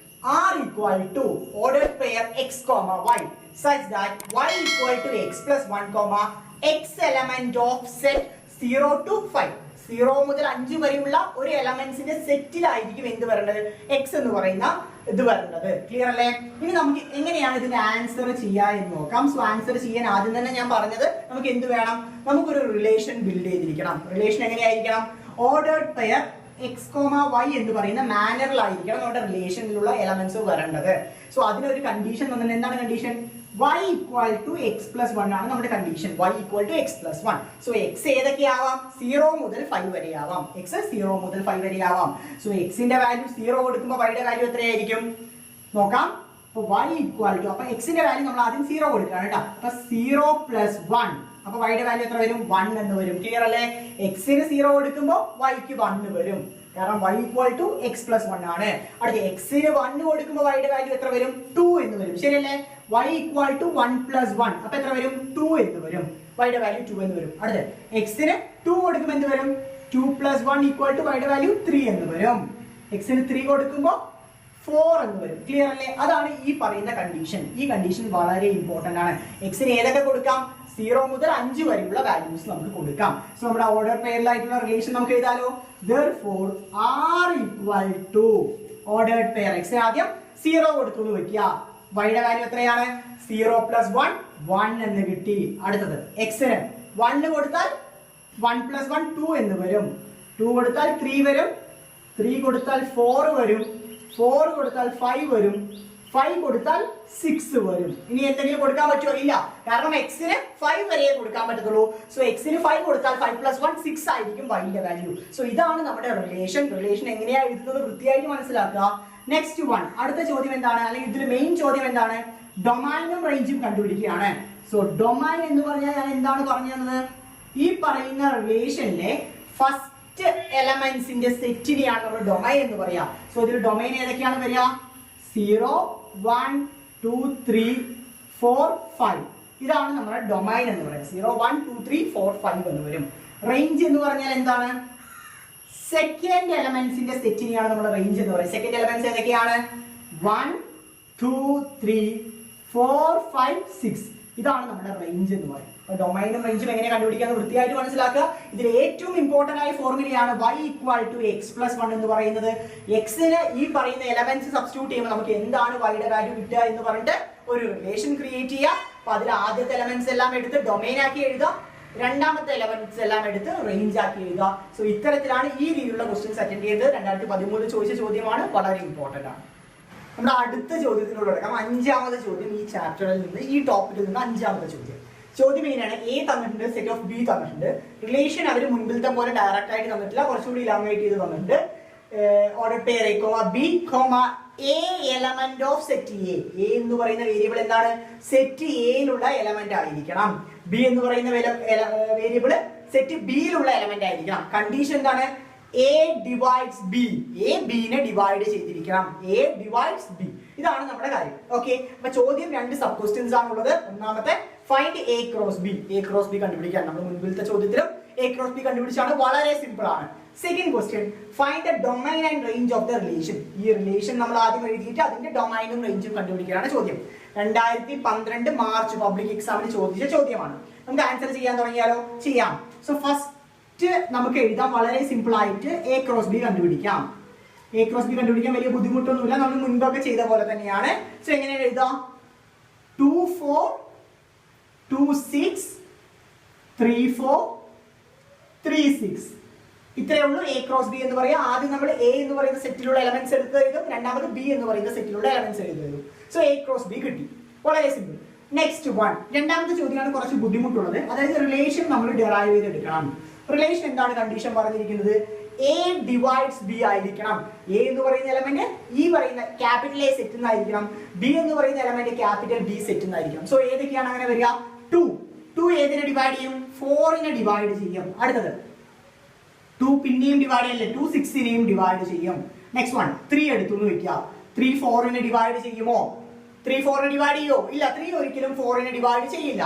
are equal to ordered pair x comma y such that y equal to x plus 1 comma x element of set 0 to 5. 0 മുതൽ 5 വരെയുള്ള ഒരു എലമെന്റ്സിന്റെ സെറ്റിലായിരിക്കും എന്ത് വരേണ്ടത്, X എന്ന് പറയുന്ന ഇത് വരേണ്ടത്. ക്ലിയർ അല്ലേ? ഇനി നമുക്ക് എങ്ങനെയാണ് ഇതിന്റെ ആൻസർ ചെയ്യുക എന്ന് നോക്കാം. സോ ആൻസർ ചെയ്യാൻ ആദ്യം തന്നെ ഞാൻ പറഞ്ഞത് നമുക്ക് എന്ത് വേണം, നമുക്കൊരു റിലേഷൻ ബിൽഡ് ചെയ്തിരിക്കണം. റിലേഷൻ എങ്ങനെയായിരിക്കണം, ordered pair X comma Y എന്ന് പറയുന്ന മാനറിലായിരിക്കണം നമ്മുടെ റിലേഷനിലുള്ള എലമെന്റ്സ് വരേണ്ടത്. സോ അതിനൊരു കണ്ടീഷൻ തന്നിട്ടുണ്ട്. എന്താണ് condition? y equal to X plus 1 ആണ് നമ്മുടെ condition. y equal to X plus 1. So X ഏതൊക്കെയാവാം, 0 മുതൽ 5 വരെ ആവാം. എക്സ് 0 മുതൽ 5 വരെ ആവാം. സോ എക്സിന്റെ വാല്യൂ 0 കൊടുക്കുമ്പോൾ വൈയുടെ വാല്യൂ എത്രയായിരിക്കും നോക്കാം. അപ്പൊ y ഈക്വൽ ടു, അപ്പൊ എക്സിന്റെ വാല്യൂ നമ്മൾ ആദ്യം 0 കൊടുക്കുകയാണ് കേട്ടോ. അപ്പൊ 0 പ്ലസ് 1, അപ്പൊ വൈയുടെ വാല്യൂ എത്ര വരും, 1 എന്ന് വരും. ക്ലിയർ അല്ലേ? എക്സിന് 0 കൊടുക്കുമ്പോൾ വൈക്ക് 1 വരും, കാരണം y equal to X plus 1 ആണ്. അടുത്ത എക്സിന് 1 കൊടുക്കുമ്പോൾ വൈയുടെ വാല്യൂ എത്ര വരും, 2 എന്ന് വരും. ശരിയല്ലേ? y ഈക്വൽ ടു 1 പ്ലസ് 1, അപ്പൊ എത്ര വരും, 2 എന്ന് വരും. വൈയുടെ വാല്യൂ 2 എന്ന് വരും. അടുത്ത എക്സിന് 2 കൊടുക്കുമ്പോൾ എന്ത് വരും, 2 പ്ലസ് 1 ഈക്വൽ ടു വൈയുടെ വാല്യൂ 3 എന്ന് വരും. എക്സിന് 3 കൊടുക്കുമ്പോൾ 4 എന്ന് വരും. ക്ലിയർ അല്ലേ? അതാണ് ഈ പറയുന്ന കണ്ടീഷൻ. ഈ കണ്ടീഷൻ വളരെ ഇമ്പോർട്ടന്റ് ആണ്. എക്സിന് ഏതൊക്കെ കൊടുക്കാം, 0 മുതൽ 5 വരെയുള്ള വാല്യൂസ് നമുക്ക് കൊടുക്കാം. സോ നമ്മുടെ ഓർഡർ പെയറിലായിട്ടുള്ള റിലേഷൻ നമുക്ക് എഴുതാലോ. therefore r equal to ordered pair x ആദ്യം 0 കൊടുത്തു വെക്കുക. വൈയുടെ വാല്യൂ എത്രയാണ്, 0 പ്ലസ് 1 1 എന്ന് കിട്ടി. അടുത്തത് എക്സിന് 1 കൊടുത്താൽ 1 പ്ലസ് 1 2 എന്ന് വരും. 2 കൊടുത്താൽ 3 വരും. 3 കൊടുത്താൽ 4 വരും. 4 കൊടുത്താൽ 5 വരും. 5 കൊടുത്താൽ 6 വരും. ഇനി എന്തെങ്കിലും കൊടുക്കാൻ പറ്റുമോ? ഇല്ല, കാരണം എക്സിന് 5 വരെ കൊടുക്കാൻ പറ്റത്തുള്ളൂ. സോ എക്സിന് 5 കൊടുത്താൽ 5 പ്ലസ് 1 6 ആയിരിക്കും വൈയുടെ വാല്യൂ. സോ ഇതാണ് നമ്മുടെ റിലേഷൻ. റിലേഷൻ എങ്ങനെയാണ് എഴുതുന്നത് വൃത്തിയായിട്ട് മനസ്സിലാക്കുക. നെക്സ്റ്റ് വൺ, അടുത്ത ചോദ്യം എന്താണ്, അല്ലെങ്കിൽ ഇതിൽ മെയിൻ ചോദ്യം എന്താണ്, ഡൊമൈനും റേഞ്ചും കണ്ടുപിടിക്കുകയാണ്. സോ ഡൊമൈൻ എന്ന് പറഞ്ഞാൽ ഞാൻ എന്താണ് പറഞ്ഞു തന്നത്, ഈ പറയുന്ന റിലേഷനിലെ ഫസ്റ്റ് എലമെന്റ്സിന്റെ സെറ്റിനെയാണ് നമ്മൾ ഡൊമൈൻ എന്ന് പറയാ. സോ ഇതിൽ ഡൊമൈൻ ഏതൊക്കെയാണ് വരിക, 0 1 2 3 4 5. ഇതാണ് നമ്മുടെ ഡൊമൈൻ എന്ന് പറയുന്നത്. 0 1 2 3 4 5 എന്ന് വരും. റേഞ്ച് എന്ന് പറഞ്ഞാൽ എന്താണ്, സെക്കൻഡ് എലമെന്റ്സിന്റെ സെറ്റിനെയാണ് നമ്മൾ റേഞ്ച് എന്ന് പറയുന്നത്. സെക്കൻഡ് എലമെന്റ്സ് ഏതൊക്കെയാണ്, 1 2 3 4 5 6. ഇതാണ് നമ്മുടെ റേഞ്ച് എന്ന് പറയുന്നത്. അപ്പൊ ഡൊമൈനും റേഞ്ചും എങ്ങനെ കണ്ടുപിടിക്കാന്ന് വൃത്തിയായിട്ട് മനസ്സിലാക്കുക. ഇതിൽ ഏറ്റവും ഇമ്പോർട്ടന്റ് ആയ ഫോർമുലയാണ് y equal to X plus 1 എന്ന് പറയുന്നത്. എക്സിന് ഈ പറയുന്ന എലമെന്റ്സ് സബ്സ്റ്റിറ്റ്യൂട്ട് ചെയ്യുമ്പോൾ നമുക്ക് എന്താണ് വൈയുടെ വാല്യൂ കിട്ടുക എന്ന് പറഞ്ഞിട്ട് ഒരു റിലേഷൻ ക്രിയേറ്റ് ചെയ്യുക. അപ്പൊ അതിൽ ആദ്യത്തെ എലമെന്റ്സ് എല്ലാം എടുത്ത് ഡൊമൈൻ ആക്കി എഴുതാം, രണ്ടാമത്തെ എലമെന്റ്സ് എല്ലാം എടുത്ത് റേഞ്ച് ആക്കി എഴുതുക. സോ ഇത്തരത്തിലാണ് ഈ രീതിയിലുള്ള ക്വസ്റ്റ്യൻസ് അറ്റൻഡ് ചെയ്തത്. 2013 ചോദിച്ച ചോദ്യമാണ്, വളരെ ഇമ്പോർട്ടന്റ് ആണ്. നമ്മുടെ അടുത്ത ചോദ്യത്തിനോട് കിടക്കാം. 5ാമത്തെ ചോദ്യം ഈ ചാപ്റ്ററിൽ നിന്ന്, ഈ ടോപ്പിക്കിൽ നിന്ന് 5ാമത്തെ ചോദ്യം. ചോദ്യം മെയിനാണ്. എ തന്നിട്ടുണ്ട്, സെറ്റ് ഓഫ് ബി തന്നിട്ടുണ്ട്. റിലേഷൻ അവർ മുൻപിലത്തെ പോലെ ഡയറക്റ്റ് ആയിട്ട് തന്നിട്ടില്ല, കുറച്ചുകൂടി ഇലാങ്ങേറ്റ് ചെയ്ത് തന്നിട്ടുണ്ട്. Order pair A comma B comma A element of set A. A എന്ന് പറയുന്ന വേരിയബിൾ എന്താണ്, സെറ്റ് എയിലുള്ള എലമെന്റ് ആയിരിക്കണം. ബി എന്ന് പറയുന്ന വേരിയബിൾ സെറ്റ് ബിയിലുള്ള എലമെന്റ് ആയിരിക്കണം. കണ്ടീഷൻ എന്താണ്, എ ഡിവൈഡ്സ് ബി. എ ബിനെ ഡിവൈഡ് ചെയ്തിരിക്കണം. A divides B. ഇതാണ് നമ്മുടെ കാര്യം. ഓക്കെ, അപ്പൊ ചോദ്യം 2 സബ് ക്വസ്റ്റ്യൻസ് ആണുള്ളത്. ഒന്നാമത്തെ find A cross B. A cross B കണ്ടുപിടിക്കാൻ നമ്മൾ മുൻപിലത്തെ ചോദ്യത്തിലും എ ക്രോസ് ബി കണ്ടുപിടിച്ചാണ്, വളരെ സിമ്പിൾ ആണ്. Second question find the domain and range of the relation. ഈ റിലേഷൻ നമ്മൾ ആദ്യം എഴുതിയിട്ട് അതിന്റെ ഡൊമൈനും റേഞ്ചും കണ്ടുപിടിക്കാനാണ് ചോദ്യം. 2012 മാർച്ച് പബ്ലിക് എക്സാമിന് ചോദിച്ച ചോദ്യമാണ്. നമുക്ക് ആൻസർ ചെയ്യാൻ തുടങ്ങിയാലോ? ചെയ്യാം. സോ ഫസ്റ്റ് നമുക്ക് എഴുതാം, വളരെ സിമ്പിൾ ആയിട്ട് എ ക്രോസ് ബി കണ്ടുപിടിക്കാം. എ ക്രോസ് ബി കണ്ടുപിടിക്കാൻ വലിയ ബുദ്ധിമുട്ടൊന്നുമില്ല, നമ്മൾ മുൻപൊക്കെ ചെയ്ത പോലെ തന്നെയാണ്. സോ എങ്ങനെയാണ് എഴുതാം, 2 4 2 6 3 4 3 6. ഇത്രയേ ഉള്ളൂ എ ക്രോസ് ബി എന്ന് പറയാം. ആദ്യം നമ്മൾ എ എന്ന് പറയുന്ന സെറ്റിലുള്ള എലമെന്റ്സ് എടുത്ത് എഴുതും, രണ്ടാമത് ബി എന്ന് പറയുന്ന സെറ്റിലുള്ള എലമെന്റ്സ് എഴുതും. സോ എ ക്രോസ് ബി കിട്ടി, വളരെ സിമ്പിൾ. നെക്സ്റ്റ് വൺ, രണ്ടാമത്തെ ചോദ്യമാണ് കുറച്ച് ബുദ്ധിമുട്ടുള്ളത്. അതായത് റിലേഷൻ നമ്മൾ ഡിറൈവ് ചെയ്തെടുക്കണം. റിലേഷൻ എന്താണ് കണ്ടീഷൻ പറഞ്ഞിരിക്കുന്നത്, എ ഡിവൈഡ്സ് ബി ആയിരിക്കണം. എ എന്ന് പറയുന്ന എലമെന്റ് ഈ പറയുന്ന ക്യാപിറ്റൽ എ സെറ്റ് എന്നായിരിക്കണം. ബി എന്ന് പറയുന്ന എലമെന്റ് ക്യാപിറ്റൽ ബി സെറ്റ് എന്നായിരിക്കണം. സോ ഏതൊക്കെയാണ് അങ്ങനെ വരിക, 2 2 ഏതിനെ ഡിവൈഡ് ചെയ്യും? 4നെ ഡിവൈഡ് ചെയ്യും. അടുത്തത് 2 പിന്നെയും ഡിവൈഡ് ചെയ്യില്ലേ? 2 6നെയും ഡിവൈഡ് ചെയ്യും. നെക്സ്റ്റ് വൺ 3 എടുത്തു എന്ന് വെക്കുക. 3 4നെ ഡിവൈഡ് ചെയ്യുമോ? 3 4നെ ഡിവൈഡ് ചെയ്യോ? ഇല്ല. 3 ഒരിക്കലും 4നെ ഡിവൈഡ് ചെയ്യില്ല.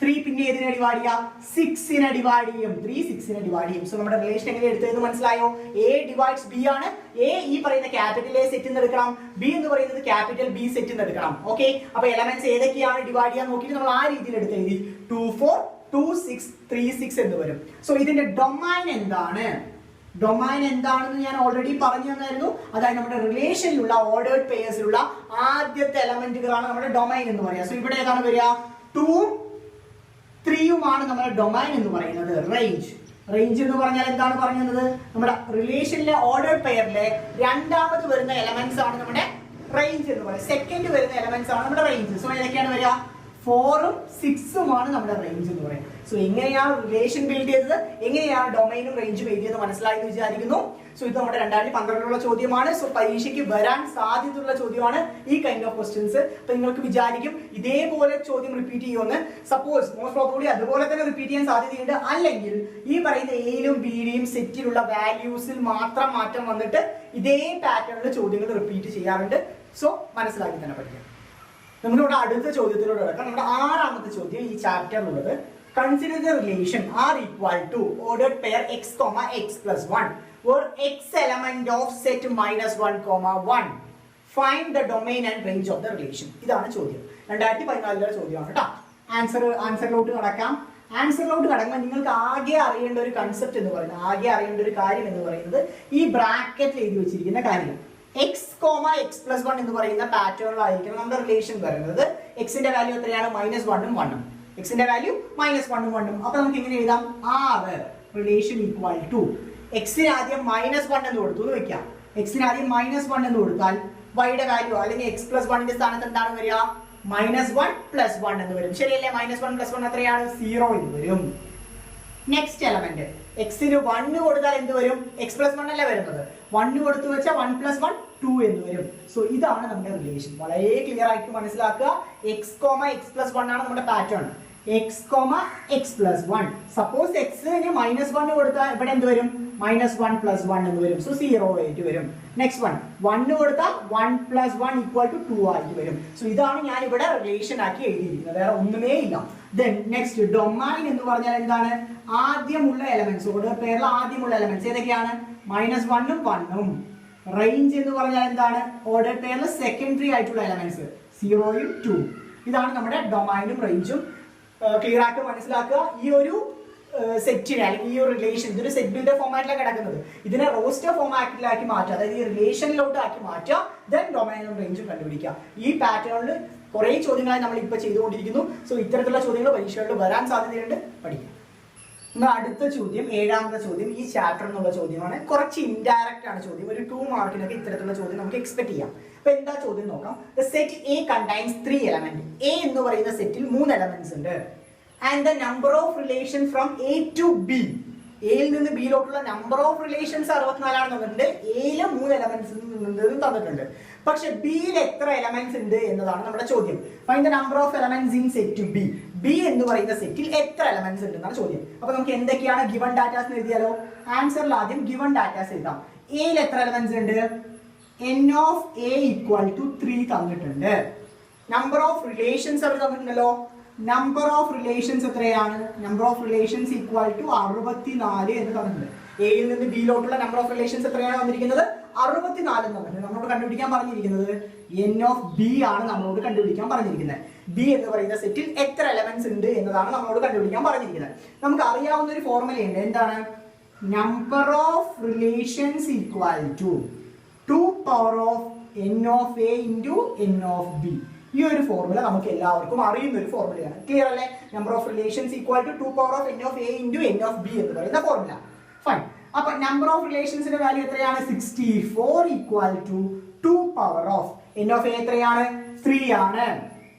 3 പിന്നെ ഏതിനെ ഡിവൈഡ് ചെയ്യാം? 6നെ ഡിവൈഡ് ചെയ്യും. 3 6നെ ഡിവൈഡ് ചെയ്യും. സോ നമ്മുടെ റിലേഷൻ എങ്ങനെ എടുത്തതെന്ന് മനസ്സിലായോ? A ഡിവൈഡ്സ് B ആണ്. A ഈ പറയുന്ന ക്യാപിറ്റൽ A സെറ്റിൽ നിന്ന് എടുക്കണം, B എന്ന് പറയുന്നത് ക്യാപിറ്റൽ B സെറ്റിൽ നിന്ന് എടുക്കണം. ഓക്കെ, അപ്പൊ എലമെന്റ്സ് ഏതൊക്കെയാണ് ഡിവൈഡ് ചെയ്യാൻ നോക്കിയിട്ട് നമ്മൾ ആ രീതിയിൽ എടുത്ത് എഴുതി. 2 4 2 6 3 6 എന്ന് വരും. സോ ഇതിന്റെ ഡൊമൈൻ എന്താണ്? ഡൊമൈൻ എന്താണെന്ന് ഞാൻ ഓൾറെഡി പറഞ്ഞു തന്നായിരുന്നു. അതായത് നമ്മുടെ റിലേഷനിലുള്ള ഓർഡേർഡ് പെയർസിലുള്ള ആദ്യത്തെ എലമെന്റുകളാണ് നമ്മുടെ ഡൊമൈൻ എന്ന് പറയുക. സോ ഇവിടെ ഏതാണ് വരിക? 2 3യുമാണ് നമ്മുടെ ഡൊമൈൻ എന്ന് പറയുന്നത്. റേഞ്ച് എന്ന് പറഞ്ഞാൽ എന്താണ് പറഞ്ഞത്? നമ്മുടെ റിലേഷനിലെ ഓർഡേർഡ് പെയറിലെ രണ്ടാമത് വരുന്ന എലമെന്റ്സ് ആണ് നമ്മുടെ റേഞ്ച് എന്ന് പറയുന്നത്. സെക്കൻഡ് വരുന്ന എലമെന്റ്സ് ആണ് നമ്മുടെ റേഞ്ച്. സോ ഏതൊക്കെയാണ് വരിക? 4ഉം 6ഉമാണ് നമ്മുടെ റേഞ്ച് എന്ന് പറയുന്നത്. സോ എങ്ങനെയാണ് റിലേഷൻ ബിൽഡ് ചെയ്തത്, എങ്ങനെയാണ് ഡൊമൈനും റേഞ്ചും എഴുതിയത് മനസ്സിലായി എന്ന് വിചാരിക്കുന്നു. സോ ഇത് നമ്മുടെ 2012 ചോദ്യമാണ്. സോ പരീക്ഷയ്ക്ക് വരാൻ സാധ്യതയുള്ള ചോദ്യമാണ് ഈ കൈൻഡ് ഓഫ് ക്വസ്റ്റ്യൻസ്. അപ്പൊ നിങ്ങൾക്ക് വിചാരിക്കും ഇതേപോലെ ചോദ്യം റിപ്പീറ്റ് ചെയ്യുമെന്ന്. സപ്പോസ് മോസ്റ്റ് പ്രോബബ്ലി അതുപോലെ തന്നെ റിപ്പീറ്റ് ചെയ്യാൻ സാധ്യതയുണ്ട്. അല്ലെങ്കിൽ ഈ പറയുന്ന എയിലും ബിയിലെയും സെറ്റിലുള്ള വാല്യൂസിൽ മാത്രം മാറ്റം വന്നിട്ട് ഇതേ പാറ്റേണിൽ ചോദ്യങ്ങൾ റിപ്പീറ്റ് ചെയ്യാറുണ്ട്. സോ മനസ്സിലാക്കി തന്നെ പഠിക്കാം. നമ്മളിവിടെ അടുത്ത ചോദ്യത്തിലൂടെ കിടക്കാം. നമ്മുടെ 6ാമത്തെ ചോദ്യം ഈ ചാപ്റ്ററിലുള്ളത്. Consider the relation R equal to ordered pair x, x plus 1 where x element of set -1, 1. Find the domain and range of the relation. ഇതാണ് ചോദ്യം. 2014 ചോദ്യമാണ് കേട്ടോ. ആൻസറിലോട്ട് കടക്കാം. ആൻസറിലോട്ട് കടക്കുമ്പോൾ നിങ്ങൾക്ക് ആകെ അറിയേണ്ട ഒരു കൺസെപ്റ്റ് എന്ന് പറയുന്നത്, ആകെ അറിയേണ്ട ഒരു കാര്യം എന്ന് പറയുന്നത് ഈ ബ്രാക്കറ്റിൽ എഴുതി വെച്ചിരിക്കുന്ന കാര്യം. x, x plus 1 എന്ന് പറയുന്ന പാറ്റേണിലായിരിക്കണം നമ്മുടെ റിലേഷൻ വരുന്നത്. എക്സിന്റെ വാല്യൂ എത്രയാണ്? -1ഉം 1ഉം. എക്സിന്റെ വാല്യൂ -1ഉം 1ഉം. അപ്പൊ നമുക്ക് ഇങ്ങനെ എഴുതാം. R റിലേഷൻ ഈക്വൽ ടു എക്സിന് ആദ്യം -1 എന്ന് കൊടുത്തു എന്ന് വെക്കാം. എക്സിന് ആദ്യം -1 എന്ന് കൊടുത്താൽ y യുടെ വാല്യൂ അല്ലെങ്കിൽ x plus 1ന്റെ സ്ഥാനത്ത് എന്താണ് വരിക? -1 plus 1 എന്ന് വരും. ശരിയല്ലേ? -1 plus 1 എത്രയാണ്? 0 എന്ന് വരും. നെക്സ്റ്റ് എലമെന്റ് എക്സിന് 1 കൊടുത്താൽ എന്ത് വരും? x plus 1 അല്ലേ വരുന്നത്. 1 കൊടുത്തു വെച്ചാൽ 1 plus 1 2 എന്ന് വരും. സോ ഇതാണ് നമ്മുടെ റിലേഷൻ. വളരെ ക്ലിയർ ആയിട്ട് മനസ്സിലാക്കുക. x, x plus 1 ആണ് നമ്മുടെ pattern. x, x plus 1. Suppose എക്സിന് -1 കൊടുത്താൽ ഇവിടെ എന്ത് വരും? -1 plus 1 എന്ന് വരും. സോ 0 ആയിട്ട് വരും. നെക്സ്റ്റ് 1 കൊടുത്താൽ 1 plus 1 equal to 2 ആയിട്ട് വരും. സോ ഇതാണ് ഞാൻ ഇവിടെ റിലേഷൻ ആക്കി എഴുതിയിരിക്കുന്നത്. വേറെ ഒന്നുമേ ഇല്ല. ദെൻ നെക്സ്റ്റ് ഡൊമൈൻ എന്ന് പറഞ്ഞാൽ എന്താണ്? ആദ്യമുള്ള എലമെന്റ്സ്, ഓർഡർ പെയറിൽ ആദ്യമുള്ള എലമെന്റ്സ് ഏതൊക്കെയാണ്? -1ഉം 1ഉം. റേഞ്ച് എന്ന് പറഞ്ഞാൽ എന്താണ്? ഓർഡർ പെയറിൽ സെക്കൻഡറി ആയിട്ടുള്ള എലമെന്റ്സ് 0ഉം 2. ഇതാണ് നമ്മുടെ ഡൊമൈനും റേഞ്ചും. ക്ലിയർ ആക്കി മനസ്സിലാക്കുക. ഈ ഒരു സെറ്റിനെ അല്ലെങ്കിൽ ഈ ഒരു റിലേഷൻ ഇതൊരു സെറ്റ് ബിൽഡർ ഫോമാറ്റിലാണ് കിടക്കുന്നത്. ഇതിനെ റോസ്റ്റർ ഫോമാറ്റിലാക്കി മാറ്റുക, അതായത് ഈ റിലേഷനിലോട്ട് ആക്കി മാറ്റുക. ദെൻ ഡൊമൈനും റേഞ്ചും കണ്ടുപിടിക്കുക. ഈ പാറ്റേണിൽ കുറെ ചോദ്യങ്ങളായി നമ്മൾ ഇപ്പോൾ ചെയ്തുകൊണ്ടിരിക്കുന്നു. സോ ഇത്തരത്തിലുള്ള ചോദ്യങ്ങൾ പരീക്ഷകളിൽ വരാൻ സാധ്യതയുണ്ട്. പഠിക്കാം. നമ്മുടെ അടുത്ത ചോദ്യം 7ാമത്തെ ചോദ്യം ഈ ചാപ്റ്റർ എന്നുള്ള ചോദ്യമാണ്. കുറച്ച് ഇൻഡയറക്റ്റ് ആണ് ചോദ്യം. ഒരു 2 മാർക്കിനൊക്കെ ഇത്തരത്തിലുള്ള ചോദ്യം നമുക്ക് എക്സ്പെക്ട് ചെയ്യാം. അപ്പൊ എന്താ ചോദ്യം നോക്കാം. The set A contains 3 elements. A എന്ന് പറയുന്ന സെറ്റിൽ 3 എലമെന്റ്സ് ഉണ്ട്. And the number of relations from A to B. എയിൽ നിന്ന് ബിയിലോട്ടുള്ള നമ്പർ ഓഫ് റിലേഷൻസ് 64 ആണ് തന്നിട്ടുണ്ട്. എയില് 3 എലമെന്റ്സ് തന്നിട്ടുണ്ട്. പക്ഷെ ബിയിൽ എത്ര എലമെന്റ്സ് ഉണ്ട് എന്നതാണ് നമ്മുടെ ചോദ്യം. Find the number of elements in set B. B എന്ന് പറയുന്ന സെറ്റിൽ എത്ര എലമെന്റ്സ് ഉണ്ട് എന്നാണ് ചോദ്യം. അപ്പൊ നമുക്ക് എന്തൊക്കെയാണ് ഗിവൺ ഡാറ്റാസ് എന്ന് എഴുതിയാലോ? ആൻസറിൽ ആദ്യം ഗിവൺ ഡാറ്റാസ് എഴുതാം. എയിൽ എത്ര എലമെന്റ്സ് ഉണ്ട്? n of A equal to 3 തന്നിട്ടുണ്ട്. നമ്പർ ഓഫ് റിലേഷൻസ് അവർ തന്നിട്ടുണ്ടല്ലോ. നമ്പർ ഓഫ് റിലേഷൻസ് എത്രയാണ്? Number of relations equal to 64 എന്ന് തന്നിട്ടുണ്ട്. എയിൽ നിന്ന് ബിയിലോട്ടുള്ള നമ്പർ ഓഫ് റിലേഷൻസ് എത്രയാണ് വന്നിരിക്കുന്നത്? 64 എന്ന് തന്നിട്ടുണ്ട്. നമ്മളോട് കണ്ടുപിടിക്കാൻ പറഞ്ഞിരിക്കുന്നത് n of B ആണ് നമ്മളോട് കണ്ടുപിടിക്കാൻ പറഞ്ഞിരിക്കുന്നത്. ബി എന്ന് പറയുന്ന സെറ്റിൽ എത്ര എലമെന്റ്സ് ഉണ്ട് എന്നതാണ് നമ്മളോട് കണ്ടുപിടിക്കാൻ പറഞ്ഞിരിക്കുന്നത്. നമുക്ക് അറിയാവുന്ന ഒരു ഫോർമുലയുണ്ട്. എന്താണ്? Number of relations equal to 2 power of n of A into n of B. ഈ ഒരു ഫോർമുല നമുക്ക് എല്ലാവർക്കും അറിയുന്ന ഒരു ഫോർമുലയാണ്. ക്ലിയർ അല്ലേ? Number of relations equal to 2 power of n of A into n of B എന്ന് പറയുന്ന ഫോർമുല. ഫൈൻ. അപ്പൊ നമ്പർ ഓഫ് റിലേഷൻസിന്റെ വാല്യൂ എത്രയാണ്? 64 equal to 2 power of n of A എത്രയാണ്? 3 ആണ്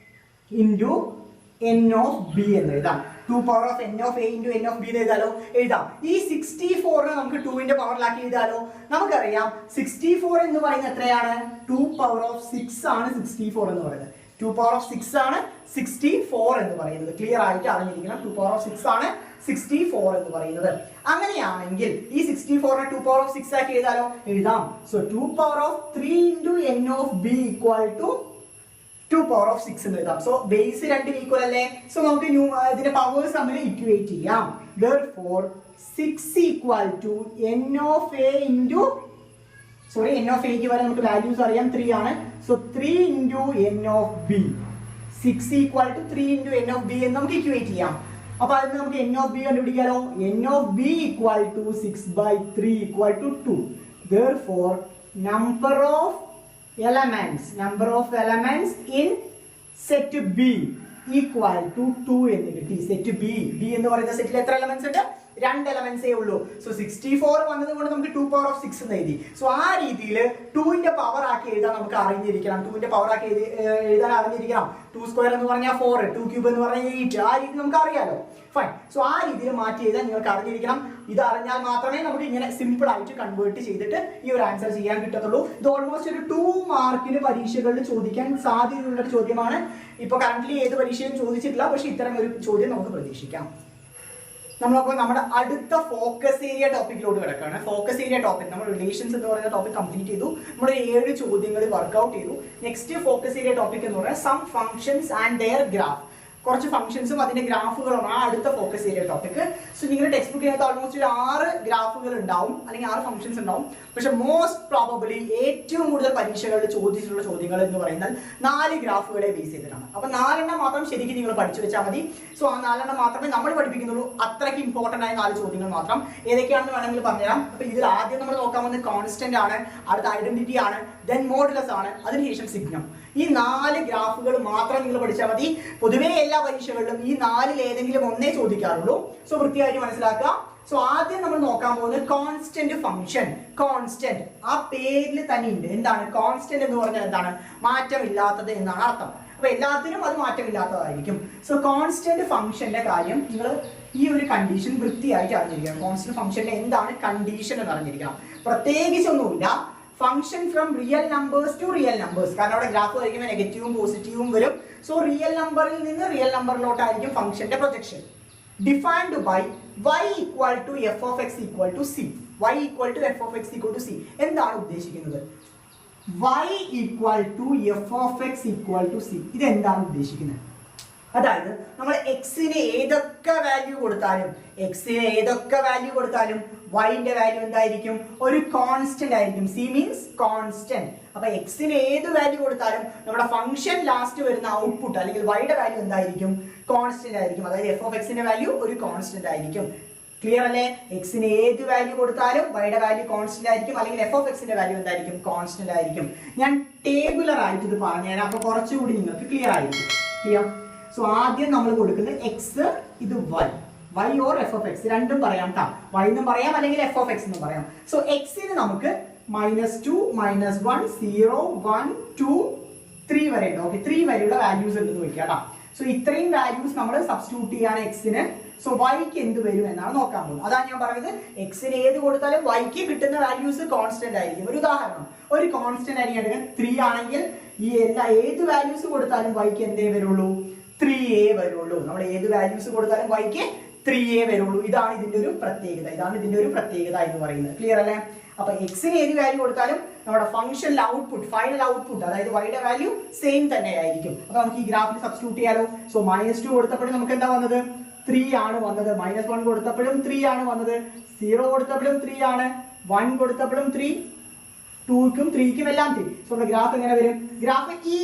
ഇൻറ്റു n of B എന്ന് എഴുതാം. 2 power of n of A into n of B എന്ന് എഴുതാലോ? എഴുതാം. ഈ 64 നമുക്ക് 2ന്റെ പവറിലാക്കി എഴുതാലോ? നമുക്കറിയാം 64 എന്ന് പറയുന്നത് എത്രയാണ്? 2 power of 6 ആണ് 64 എന്ന് പറയുന്നത്. 2 power of 6 ആണ് 64 എന്ന് പറയുന്നത്. ക്ലിയർ ആയിട്ട് അറിഞ്ഞിരിക്കണം. 2 power of 6 ആണ് 64 എന്ന് പറയുന്നത്. അങ്ങനെയാണെങ്കിൽ ഈ 64നെ 2 power of 6 ആക്കി എഴുതാലോ? എഴുതാം. So 2 power of 3 into n of b equal to 2 power of 6 എന്ന് എഴുതാം. സോ ബേസ് രണ്ടും ഈക്വൽ അല്ലേ? സോ നമുക്ക് ഇതിന്റെ പവേഴ്സ് തമ്മിൽ ഇക്വേറ്റ് ചെയ്യാം. Therefore 6 equal to n of a into n of a ക്ക് വരെ നമുക്ക് വാല്യൂസ് അറിയാം 3 ആണ്. So 3 into n of b 6 equal to 3 into n of b എന്ന് നമുക്ക് ഇക്വേറ്റ് ചെയ്യാം. അപ്പോൾ അതിന് നമുക്ക് n of b കണ്ടുപിടിക്കാലോ? n of b equal to 6/3 equal to 2. Therefore number of elements in set b equal to 2 എന്ന് കിട്ടി. Set b എന്ന് പറയുന്ന സെറ്റിൽ എത്ര എലമെന്റ്സ് ഉണ്ട്? 2 എലമെന്റ്സേ ഉള്ളൂ. സോ 64 വന്നത് കൊണ്ട് നമുക്ക് 2 power of 6 എന്ന് എഴുതി. സോ ആ രീതിയിൽ 2ന്റെ പവർ ആക്കി എഴുതാൻ നമുക്ക് അറിഞ്ഞിരിക്കണം. 2ന്റെ പവർ ആക്കി എഴുതാൻ അറിഞ്ഞിരിക്കണം. 2 സ്ക്വയർ എന്ന് പറഞ്ഞാൽ 4, 2 ക്യൂബ് എന്ന് പറഞ്ഞാൽ 8. ആ രീതി നമുക്ക് അറിയാലോ. ഫൈൻ. സോ ആ രീതിയിൽ മാറ്റി എഴുതാൻ നിങ്ങൾക്ക് അറിഞ്ഞിരിക്കണം. ഇത് അറിഞ്ഞാൽ മാത്രമേ നമുക്ക് ഇങ്ങനെ സിമ്പിൾ ആയിട്ട് കൺവേർട്ട് ചെയ്തിട്ട് ഈ ഒരു ആൻസർ ചെയ്യാൻ കിട്ടത്തുള്ളൂ. ഇത് ഓൾമോസ്റ്റ് ഒരു 2 മാർക്കിന് പരീക്ഷകളിൽ ചോദിക്കാൻ സാധ്യതയുള്ള ഒരു ചോദ്യമാണ്. ഇപ്പൊ കറന്റ്ലി ഏത് പരീക്ഷയും ചോദിച്ചിട്ടില്ല, പക്ഷെ ഇത്തരം ഒരു ചോദ്യം നമുക്ക് പ്രതീക്ഷിക്കാം. നമ്മളപ്പോൾ നമ്മുടെ അടുത്ത ഫോക്കസ് ഏരിയ ടോപ്പിക്കിലോട്ട് കിടക്കുകയാണ്. ഫോക്കസ് ഏരിയ ടോപ്പിക് നമ്മൾ റിലേഷൻസ് എന്ന് പറയുന്ന ടോപ്പിക് കംപ്ലീറ്റ് ചെയ്തു. നമ്മൾ 7 ചോദ്യങ്ങൾ വർക്ക്ഔട്ട് ചെയ്തു. നെക്സ്റ്റ് ഫോക്കസ് ഏരിയ ടോപ്പിക് എന്ന് പറയുന്നത് some functions and their graph. കുറച്ച് ഫംഗ്ഷൻസും അതിന്റെ ഗ്രാഫുകളും ആ അടുത്ത ഫോക്കസ് ഏരിയ ടോപ്പിക്. സോ നിങ്ങളുടെ ടെക്സ്റ്റ് ബുക്കിനകത്ത് ഓൾമോസ്റ്റ് ഒരു 6 ഗ്രാഫുകൾ ഉണ്ടാവും, അല്ലെങ്കിൽ 6 ഫംഗ്ഷൻസ് ഉണ്ടാവും. പക്ഷെ മോസ്റ്റ് പ്രോബബിളി ഏറ്റവും കൂടുതൽ പരീക്ഷകളിൽ ചോദിച്ചിട്ടുള്ള ചോദ്യങ്ങൾ എന്ന് പറയുന്നത് 4 ഗ്രാഫുകളെ ബേസ് ചെയ്തിട്ടാണ്. അപ്പൊ 4 എണ്ണം മാത്രം ശരിക്കും നിങ്ങൾ പഠിച്ചു വെച്ചാൽ മതി. സോ ആ 4 എണ്ണം മാത്രമേ നമ്മൾ പഠിപ്പിക്കുന്നുള്ളൂ. അത്രയ്ക്ക് ഇമ്പോർട്ടന്റ് ആയ 4 ചോദ്യങ്ങൾ മാത്രം. ഏതൊക്കെയാണെന്ന് വേണമെങ്കിൽ പറഞ്ഞുതരാം. അപ്പൊ ഇതിൽ ആദ്യം നമ്മൾ നോക്കാൻ പോകുന്നത് കോൺസ്റ്റന്റ് ആണ്, അടുത്ത ഐഡന്റിറ്റി ആണ്, ദെൻ മോഡുലസ് ആണ്, അതിനുശേഷം സിഗ്നം. ഈ 4 ഗ്രാഫുകൾ മാത്രം നിങ്ങൾ പഠിച്ചാൽ മതി. പൊതുവേ എല്ലാ പരീക്ഷകളിലും ഈ 4ൽ ഏതെങ്കിലും ഒന്നേ ചോദിക്കാറുള്ളൂ. സോ വൃത്തിയായിട്ട് മനസ്സിലാക്കുക. സോ ആദ്യം നമ്മൾ നോക്കാൻ പോകുന്നത് കോൺസ്റ്റന്റ് ഫംഗ്ഷൻ. കോൺസ്റ്റന്റ് ആ പേരിൽ തന്നെ ഉണ്ട്. എന്താണ് കോൺസ്റ്റന്റ് എന്ന് പറഞ്ഞാൽ? എന്താണ്? മാറ്റമില്ലാത്തത് എന്നാണ് അർത്ഥം. അപ്പൊ എല്ലാത്തിനും അത് മാറ്റമില്ലാത്തതായിരിക്കും. സോ കോൺസ്റ്റന്റ് ഫംഗ്ഷന്റെ കാര്യം നിങ്ങൾ ഈ ഒരു കണ്ടീഷൻ വൃത്തിയായിട്ട് അറിഞ്ഞിരിക്കണം. കോൺസ്റ്റന്റ് ഫംഗ്ഷന്റെ എന്താണ് കണ്ടീഷൻ എന്ന് അറിഞ്ഞിരിക്കണം. പ്രത്യേകിച്ചൊന്നുമില്ല. Function from real numbers to real numbers. കാരണം അവിടെ ഗ്രാഫ് വരയ്ക്കുമ്പോൾ നെഗറ്റീവും പോസിറ്റീവും വരും. സോ റിയൽ നമ്പറിൽ നിന്ന് റിയൽ നമ്പറിലോട്ടായിരിക്കും ഫംഗ്ഷന്റെ projection. Defined by y equal to f of x equal to c. y equal to f of x equal to c. എന്താണ് ഉദ്ദേശിക്കുന്നത്? y equal to f of x equal to c. ഇത് എന്താണ് ഉദ്ദേശിക്കുന്നത്? അതായത് നമ്മൾ എക്സിന് ഏതൊക്കെ വാല്യൂ കൊടുത്താലും വൈന്റെ വാല്യൂ എന്തായിരിക്കും? ഒരു കോൺസ്റ്റന്റ് ആയിരിക്കും. C means constant. അപ്പൊ എക്സിന് ഏത് വാല്യൂ കൊടുത്താലും നമ്മുടെ ഫംഗ്ഷൻ ലാസ്റ്റ് വരുന്ന ഔട്ട്പുട്ട് അല്ലെങ്കിൽ വൈയുടെ വാല്യൂ എന്തായിരിക്കും? കോൺസ്റ്റന്റ് ആയിരിക്കും. അതായത് എഫ് ഓഫ് എക്സിന്റെ വാല്യൂ ഒരു കോൺസ്റ്റന്റ് ആയിരിക്കും. ക്ലിയർ അല്ലേ? എക്സിന് ഏത് വാല്യൂ കൊടുത്താലും വൈയുടെ വാല്യൂ കോൺസ്റ്റന്റ് ആയിരിക്കും, അല്ലെങ്കിൽ എഫ് ഓഫ് എക്സിന്റെ വാല്യൂ എന്തായിരിക്കും? കോൺസ്റ്റന്റ് ആയിരിക്കും. ഞാൻ ടേബുലർ ആയിട്ട് ഇത് പറഞ്ഞുതരാം. അപ്പൊ കുറച്ചുകൂടി നിങ്ങൾക്ക് ക്ലിയർ ആയിരിക്കും. ക്ലിയർ? സോ ആദ്യം നമ്മൾ കൊടുക്കുന്നത് എക്സ്, ഇത് y or f of x രണ്ടും പറയാം കേട്ടോ. വൈ എന്നും പറയാം, അല്ലെങ്കിൽ എഫ് ഓഫ് എക്സ് എന്നും പറയാം. സോ എക്സിന് നമുക്ക് -2, -1, 0, 1, 2, 3 വരെ ഉണ്ട്. ഓക്കെ, 3 വരെയുള്ള വാല്യൂസ് ഉണ്ടെന്ന് വെക്കാം കേട്ടോ. സോ ഇത്രയും വാല്യൂസ് നമ്മൾ സബ്സ്റ്റിറ്റ്യൂട്ട് ചെയ്യാണ് എക്സിന്. സോ വൈക്ക് എന്ത് വരും എന്നാണ് നോക്കാൻ പോകുന്നത്. അതാണ് ഞാൻ പറയുന്നത്. എക്സിന് ഏത് കൊടുത്താലും വൈക്ക് കിട്ടുന്ന വാല്യൂസ് കോൺസ്റ്റന്റ് ആയിരിക്കും. ഒരു ഉദാഹരണം, ഒരു കോൺസ്റ്റന്റ് ആയിരിക്കും എടുക്കാൻ 3 ആണെങ്കിൽ ഈ ഏത് വാല്യൂസ് കൊടുത്താലും വൈക്ക് എന്തേ വരുള്ളൂ? 3a വരുള്ളൂ. നമ്മൾ ഏത് വാല്യൂസ് കൊടുത്താലും വൈക്ക് 3a വരുള്ളൂ. ഇതാണ് ഇതിന്റെ ഒരു പ്രത്യേകത എന്ന് പറയുന്നത്. ക്ലിയർ അല്ലേ? അപ്പൊ എക്സിന് ഏത് വാല്യൂ കൊടുത്താലും നമ്മുടെ ഫംഗ്ഷനിൽ ഔട്ട്പുട്ട്, ഫൈനൽ ഔട്ട്പുട്ട്, അതായത് വൈയുടെ വാല്യൂ സെയിം തന്നെ ആയിരിക്കും. അപ്പൊ നമുക്ക് ഈ ഗ്രാഫിൽ സബ്സ്റ്റിറ്റ്യൂട്ട് ചെയ്യാലോ. സോ -2 കൊടുത്തപ്പോഴും നമുക്ക് എന്താ വന്നത്? 3 ആണ് വന്നത്. -1 കൊടുത്തപ്പോഴും 3 ആണ് വന്നത്. 0 കൊടുത്തപ്പോഴും 3 ആണ്. 1 കൊടുത്തപ്പോഴും 3, 2ക്കും 3ക്കും എല്ലാം 3. സോ നമ്മുടെ ഗ്രാഫ് എങ്ങനെ വരും? ഗ്രാഫ് ഈ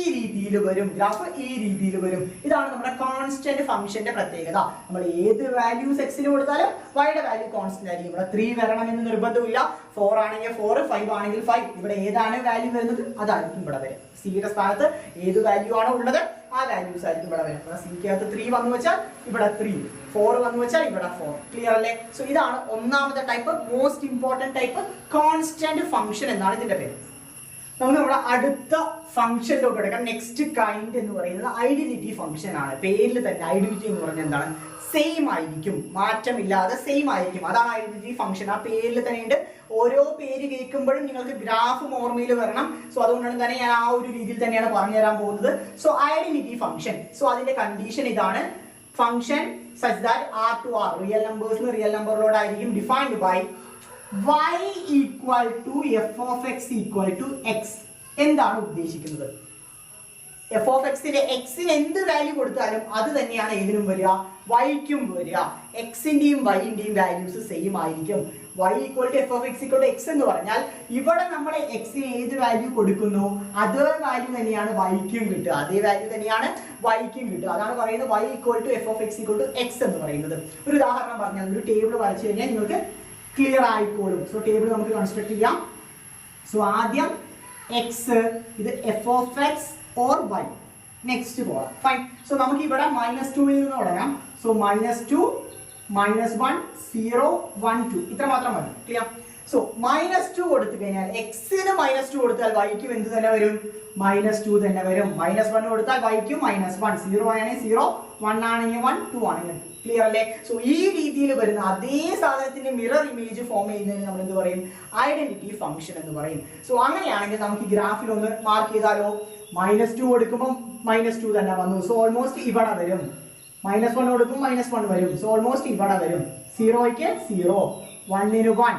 രീതിയിൽ വരും. ഇതാണ് നമ്മുടെ കോൺസ്റ്റന്റ് ഫംഗ്ഷന്റെ പ്രത്യേകത. നമ്മൾ ഏത് വാല്യൂസ് എക്സിന് കൊടുത്താലും വൈയുടെ വാല്യൂ കോൺസ്റ്റന്റ് ആയിരിക്കും. ഇവിടെ 3 വരണം എന്ന് നിർബന്ധമില്ല. 4 ആണെങ്കിൽ 4, 5 ആണെങ്കിൽ 5. ഇവിടെ ഏതാണ് വാല്യൂ വരുന്നത് അതായിരിക്കും ഇവിടെ വരും. സിയുടെ സ്ഥാനത്ത് ഏത് വാല്യൂ ആണോ ഉള്ളത് ആ വാല്യൂസ് ആയിരിക്കും ഇവിടെ വരും. ഇവിടെ സിക്കകത്ത് 3 വന്നു വെച്ചാൽ ഇവിടെ 3, 4 വന്നു വെച്ചാൽ ഇവിടെ 4. ക്ലിയർ അല്ലേ? സോ ഇതാണ് ഒന്നാമത്തെ type, most important type, constant function എന്നാണ് ഇതിന്റെ പേര്. നമുക്ക് നമ്മുടെ അടുത്ത ഫംഗ്ഷനിലോട്ട് എടുക്കാം. നെക്സ്റ്റ് കൈൻഡ് എന്ന് പറയുന്നത് ഐഡന്റിറ്റി ഫംഗ്ഷൻ ആണ്. പേരിൽ തന്നെ ഐഡന്റിറ്റി എന്ന് പറഞ്ഞാൽ എന്താണ്? സെയിം ആയിരിക്കും, മാറ്റമില്ലാതെ സെയിം ആയിരിക്കും. അതാണ് ഐഡന്റിറ്റി ഫംഗ്ഷൻ. ആ പേരിൽ തന്നെ ഉണ്ട്. ഓരോ പേര് കേൾക്കുമ്പോഴും നിങ്ങൾക്ക് ഗ്രാഫും ഓർമ്മയിൽ വരണം. സോ അതുകൊണ്ടാണ് തന്നെ ഞാൻ ആ ഒരു രീതിയിൽ തന്നെയാണ് പറഞ്ഞു തരാൻ പോകുന്നത്. സോ ഐഡന്റിറ്റി ഫംഗ്ഷൻ, സോ അതിന്റെ കണ്ടീഷൻ ഇതാണ്. Function such that r to r real നമ്പേഴ്സിന് റിയൽ നമ്പറിലോട്ടായിരിക്കും defined by y equal to f of x equal to x. എന്താണ് ഉദ്ദേശിക്കുന്നത്? എഫ് ഓഫ് എക്സിന്റെ എക്സിന് എന്ത് വാല്യൂ കൊടുത്താലും അത് തന്നെയാണ് ഏതിനും വരിക, വൈക്കും വരിക. എക്സിന്റെയും വൈന്റെയും വാല്യൂസ് സെയിം ആയിരിക്കും. y equal to f of x equal to x എന്ന് പറഞ്ഞാൽ ഇവിടെ നമ്മൾ എക്സിന് ഏത് വാല്യൂ കൊടുക്കുന്നു അതേ വാല്യൂ തന്നെയാണ് വൈക്കും കിട്ടുക. അതേ വാല്യൂ തന്നെയാണ് വൈക്കും കിട്ടുക. അതാണ് പറയുന്നത് y equal to f of x equal to x എന്ന് പറയുന്നത്. ഒരു ഉദാഹരണം പറഞ്ഞാൽ ഒരു ടേബിൾ വരച്ചു കഴിഞ്ഞാൽ നിങ്ങൾക്ക് ക്ലിയർ ആയിക്കോളും. സോ ടേബിൾ നമുക്ക് കൺസ്ട്രക്ട് ചെയ്യാം. സോ ആദ്യം എക്സ്, ഇത് f of x or y. Next പോകാം. ഫൈൻ. സോ നമുക്ക് ഇവിടെ -2 നിന്ന് തുടങ്ങാം. സോ -2 -1 0 1 2 ഇത്ര മാത്രം മതി. ക്ലിയർ? സോ -2 കൊടുത്തു കഴിഞ്ഞാൽ എക്സിന് -2 കൊടുത്താൽ വൈക്കും എന്ത് തന്നെ വരും? -2 തന്നെ വരും. -1 കൊടുത്താൽ വൈക്കും -1. 0 ആണെങ്കിൽ 0, 1 ആണെങ്കിൽ 1, 2 ആണെങ്കിൽ 2. ക്ലിയർ അല്ലേ? സോ ഈ രീതിയിൽ വരുന്ന അതേ സാധനത്തിന്റെ മിറർ ഇമേജ് ഫോം ചെയ്യുന്നതിന് നമ്മൾ എന്ത് പറയും? ഐഡന്റിറ്റി ഫംഗ്ഷൻ എന്ന് പറയും. സോ അങ്ങനെയാണെങ്കിൽ നമുക്ക് ഗ്രാഫിൽ ഒന്ന് മാർക്ക് ചെയ്താലോ? -2 കൊടുക്കുമ്പോൾ -2 തന്നെ വന്നു. സോ ഓൾമോസ്റ്റ് ഇവിടെ വരും. -1 കൊടുക്കും -1 വരും. സോ ഓൾമോസ്റ്റ് ഇവിടെ വരും. 0ക്ക് 0, 1ന് 1,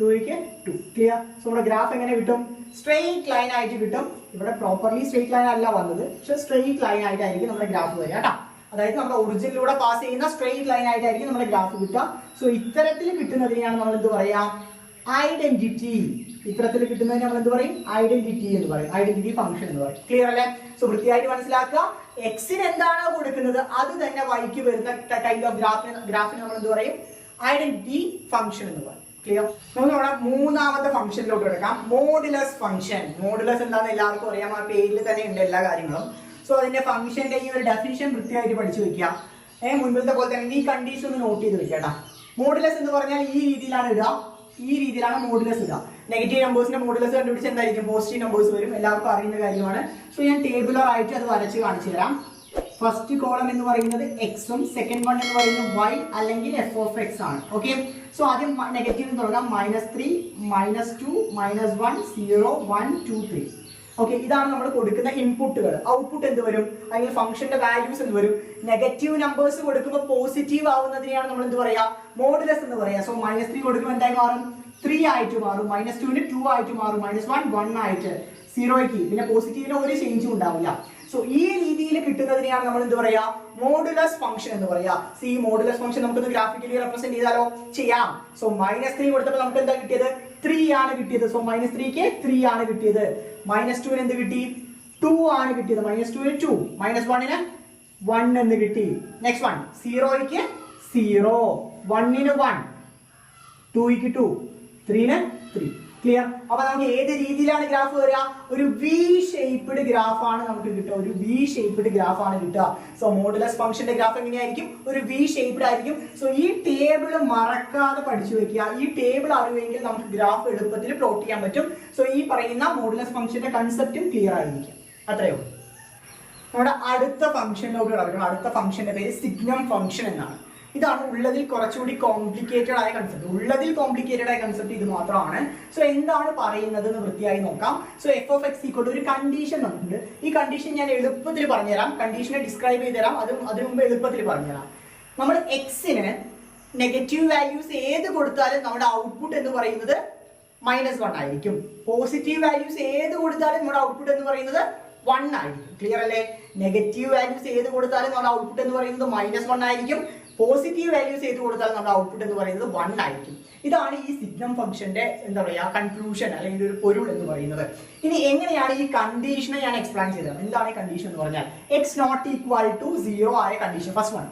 2ക്ക് 2. ക്ലിയർ? സോ നമ്മുടെ ഗ്രാഫ് എങ്ങനെ കിട്ടും? സ്ട്രെയിറ്റ് ലൈൻ ആയിട്ട് കിട്ടും. ഇവിടെ പ്രോപ്പർലി സ്ട്രെയിറ്റ് ലൈൻ അല്ല വന്നത്, പക്ഷെ സ്ട്രെയിറ്റ് ലൈൻ ആയിട്ടായിരിക്കും നമ്മുടെ ഗ്രാഫ് വരിക കേട്ടോ. അതായത് നമ്മുടെ ഒറിജിനിലൂടെ പാസ് ചെയ്യുന്ന സ്ട്രെയിറ്റ് ലൈൻ ആയിട്ടായിരിക്കും നമ്മുടെ ഗ്രാഫ് കിട്ടുക. സോ ഇത്തരത്തിൽ കിട്ടുന്നതിനെയാണ് നമ്മൾ എന്ത് പറയാ? ഐഡന്റിറ്റി. ഇത്തരത്തിൽ കിട്ടുന്നതിന് നമ്മൾ എന്ത് പറയും? ഐഡന്റിറ്റി എന്ന് പറയും. ഐഡന്റിറ്റി ഫംഗ്ഷൻ എന്ന് പറയും. ക്ലിയർ അല്ലേ? സോ വൃത്തിയായിട്ട് മനസ്സിലാക്കുക. എക്സിന് എന്താണോ കൊടുക്കുന്നത് അത് തന്നെ വൈക്ക് വരുന്ന കൈൻഡ് ഓഫ് ഗ്രാഫിന് നമ്മൾ എന്ത് പറയും? ഐഡന്റിറ്റി ഫംഗ്ഷൻ എന്ന് പറയും. ക്ലിയർ? നമുക്ക് നമ്മുടെ മൂന്നാമത്തെ ഫംഗ്ഷനിലോട്ട് എടുക്കാം. Modulus function. മോഡുലസ് എന്താണെന്ന് എല്ലാവർക്കും അറിയാം. ആ പേരിൽ തന്നെ ഉണ്ട് എല്ലാ കാര്യങ്ങളും. സോ അതിന്റെ ഫംഗ്ഷന്റെ ഈ ഒരു ഡെഫിനിഷൻ വൃത്തിയായിട്ട് പഠിച്ചു വെക്കുക. മുൻപത്തെ പോലെ തന്നെ ഈ കണ്ടീഷൻ ഒന്ന് നോട്ട് ചെയ്ത് വെക്കാം. മോഡുലസ് എന്ന് പറഞ്ഞാൽ ഈ രീതിയിലാണ് ഇടുക. ഈ രീതിയിലാണ് മോഡുലസ് ഇടുക. നെഗറ്റീവ് നമ്പേഴ്സിന്റെ മോഡുലസ് കണ്ടുപിടിച്ച് എന്തായിരിക്കും? പോസിറ്റീവ് നമ്പേഴ്സ് വരും. എല്ലാവർക്കും അറിയുന്ന കാര്യമാണ്. സോ ഞാൻ ടേബിളർ ആയിട്ട് അത് വരച്ച് കാണിച്ചു തരാം. ഫസ്റ്റ് കോളം എന്ന് പറയുന്നത് എക്സും സെക്കൻഡ് വൺ എന്ന് പറയുന്നത് വൈ അല്ലെങ്കിൽ എഫ് ഓഫ് എക്സ് ആണ്. ഓക്കെ. സോ ആദ്യം നെഗറ്റീവ് തുടങ്ങാം. -3 -2 -1 0 1 2 3. ഓക്കെ. ഇതാണ് നമ്മൾ കൊടുക്കുന്ന ഇൻപുട്ടുകൾ. ഔട്ട്പുട്ട് എന്ത് വരും? അല്ലെങ്കിൽ ഫംഗ്ഷന്റെ വാല്യൂസ് എന്ത് വരും? നെഗറ്റീവ് നമ്പേഴ്സ് കൊടുക്കുമ്പോൾ പോസിറ്റീവ് ആവുന്നതിനെയാണ് നമ്മൾ എന്ത് പറയാ? മോഡുലസ് എന്ന് പറയാം. സോ -3 കൊടുക്കുമ്പോൾ എന്തായി മാറും? 3 ആയിട്ട് മാറും. -2ന് 2 ആയിട്ട് മാറും. -1 1 ആയിട്ട്. 0ക്ക് പിന്നെ പോസിറ്റീവിന് ഒരു ചേഞ്ചും ഉണ്ടാവില്ല. സോ ഈ രീതിയിൽ കിട്ടുന്നതിനെയാണ് നമ്മൾ എന്ത് പറയാ? മോഡുലസ് ഫംഗ്ഷൻ എന്ന് പറയാ. ഈ മോഡുലസ് ഫംഗ്ഷൻ നമുക്ക് ഗ്രാഫിക്കലി റെപ്രസെന്റ് ചെയ്താലോ? ചെയ്യാം. സോ -3 കൊടുത്തപ്പോൾ നമുക്ക് എന്താ കിട്ടിയത്? 3 ആണ് കിട്ടിയത്. സോ -3ക്ക് 3 ആണ് കിട്ടിയത്. -2ന് എന്ത് കിട്ടി? 2 ആണ് കിട്ടിയത്. -2ന് 2, -1ന് 1 എന്ന് കിട്ടി. നെക്സ്റ്റ് വൺ 0ക്ക് 0, 1ന് 1, 2ക്ക് 2, 3ന് 3. ക്ലിയർ? അപ്പൊ നമുക്ക് ഏത് രീതിയിലാണ് ഗ്രാഫ് വരിക? ഒരു വി ഷേപ്പ്ഡ് ഗ്രാഫ് ആണ് നമുക്ക് കിട്ടുക. ഒരു വി ഷേപ്പ്ഡ് ഗ്രാഫ് ആണ് കിട്ടുക. സോ മോഡുലസ് ഫംഗ്ഷന്റെ ഗ്രാഫ് എങ്ങനെയായിരിക്കും? ഒരു വി ഷേപ്പ്ഡ് ആയിരിക്കും. സോ ഈ ടേബിൾ മറക്കാതെ പഠിച്ചു വെക്കുക. ഈ ടേബിൾ അറിയുമെങ്കിൽ നമുക്ക് ഗ്രാഫ് എളുപ്പത്തിൽ പ്ലോട്ട് ചെയ്യാൻ പറ്റും. സോ ഈ പറയുന്ന മോഡുലസ് ഫംഗ്ഷന്റെ കൺസെപ്റ്റും ക്ലിയർ ആയിരിക്കും. അത്രയേ ഉള്ളൂ. നമ്മുടെ അടുത്ത ഫംഗ്ഷനിലോട്ട് കിടക്കണം. അടുത്ത ഫംഗ്ഷന്റെ പേര് സിഗ്നം ഫംഗ്ഷൻ എന്നാണ്. ഇതാണ് ഉള്ളതിൽ കുറച്ചുകൂടി കോംപ്ലിക്കേറ്റഡ് ആയ കൺസെപ്റ്റ്. ഉള്ളതിൽ കോംപ്ലിക്കേറ്റഡ് ആയ കൺസെപ്റ്റ് ഇത് മാത്രമാണ്. സോ എന്താണ് പറയുന്നത് എന്ന് വൃത്തിയായി നോക്കാം. So F of X equal ഒരു കണ്ടീഷൻ നമുക്കുണ്ട്. ഈ കണ്ടീഷൻ ഞാൻ എളുപ്പത്തിൽ പറഞ്ഞുതരാം. കണ്ടീഷനെ ഡിസ്ക്രൈബ് ചെയ്ത് തരാം. അതിനു മുമ്പ് എളുപ്പത്തിൽ പറഞ്ഞുതരാം. നമ്മൾ എക്സിന് നെഗറ്റീവ് വാല്യൂസ് ഏത് കൊടുത്താലും നമ്മുടെ ഔട്ട്പുട്ട് എന്ന് പറയുന്നത് -1 ആയിരിക്കും. പോസിറ്റീവ് വാല്യൂസ് ഏത് കൊടുത്താലും നമ്മുടെ ഔട്ട്പുട്ട് എന്ന് പറയുന്നത് 1 ആയിരിക്കും. ക്ലിയർ അല്ലേ? നെഗറ്റീവ് വാല്യൂസ് ഏത് കൊടുത്താലും നമ്മുടെ ഔട്ട്പുട്ട് എന്ന് പറയുന്നത് -1 ആയിരിക്കും. പോസിറ്റീവ് വാല്യൂസ് ചെയ്ത് കൊടുത്താൽ നമ്മുടെ ഔട്ട്പുട്ട് എന്ന് പറയുന്നത് 1 ആയിരിക്കും. ഇതാണ് ഈ സിഗ്നം ഫംഗ്ഷന്റെ എന്താ പറയുക കൺക്ലൂഷൻ അല്ലെങ്കിൽ ഒരു പൊരുൾ എന്ന് പറയുന്നത്. ഇനി എങ്ങനെയാണ് ഈ കണ്ടീഷനെ ഞാൻ എക്സ്പ്ലെയിൻ ചെയ്തത്? എന്താണ് ഈ കണ്ടീഷൻ എന്ന് പറഞ്ഞാൽ x≠0 ആയ കണ്ടീഷൻ. ഫസ്റ്റ് വൺ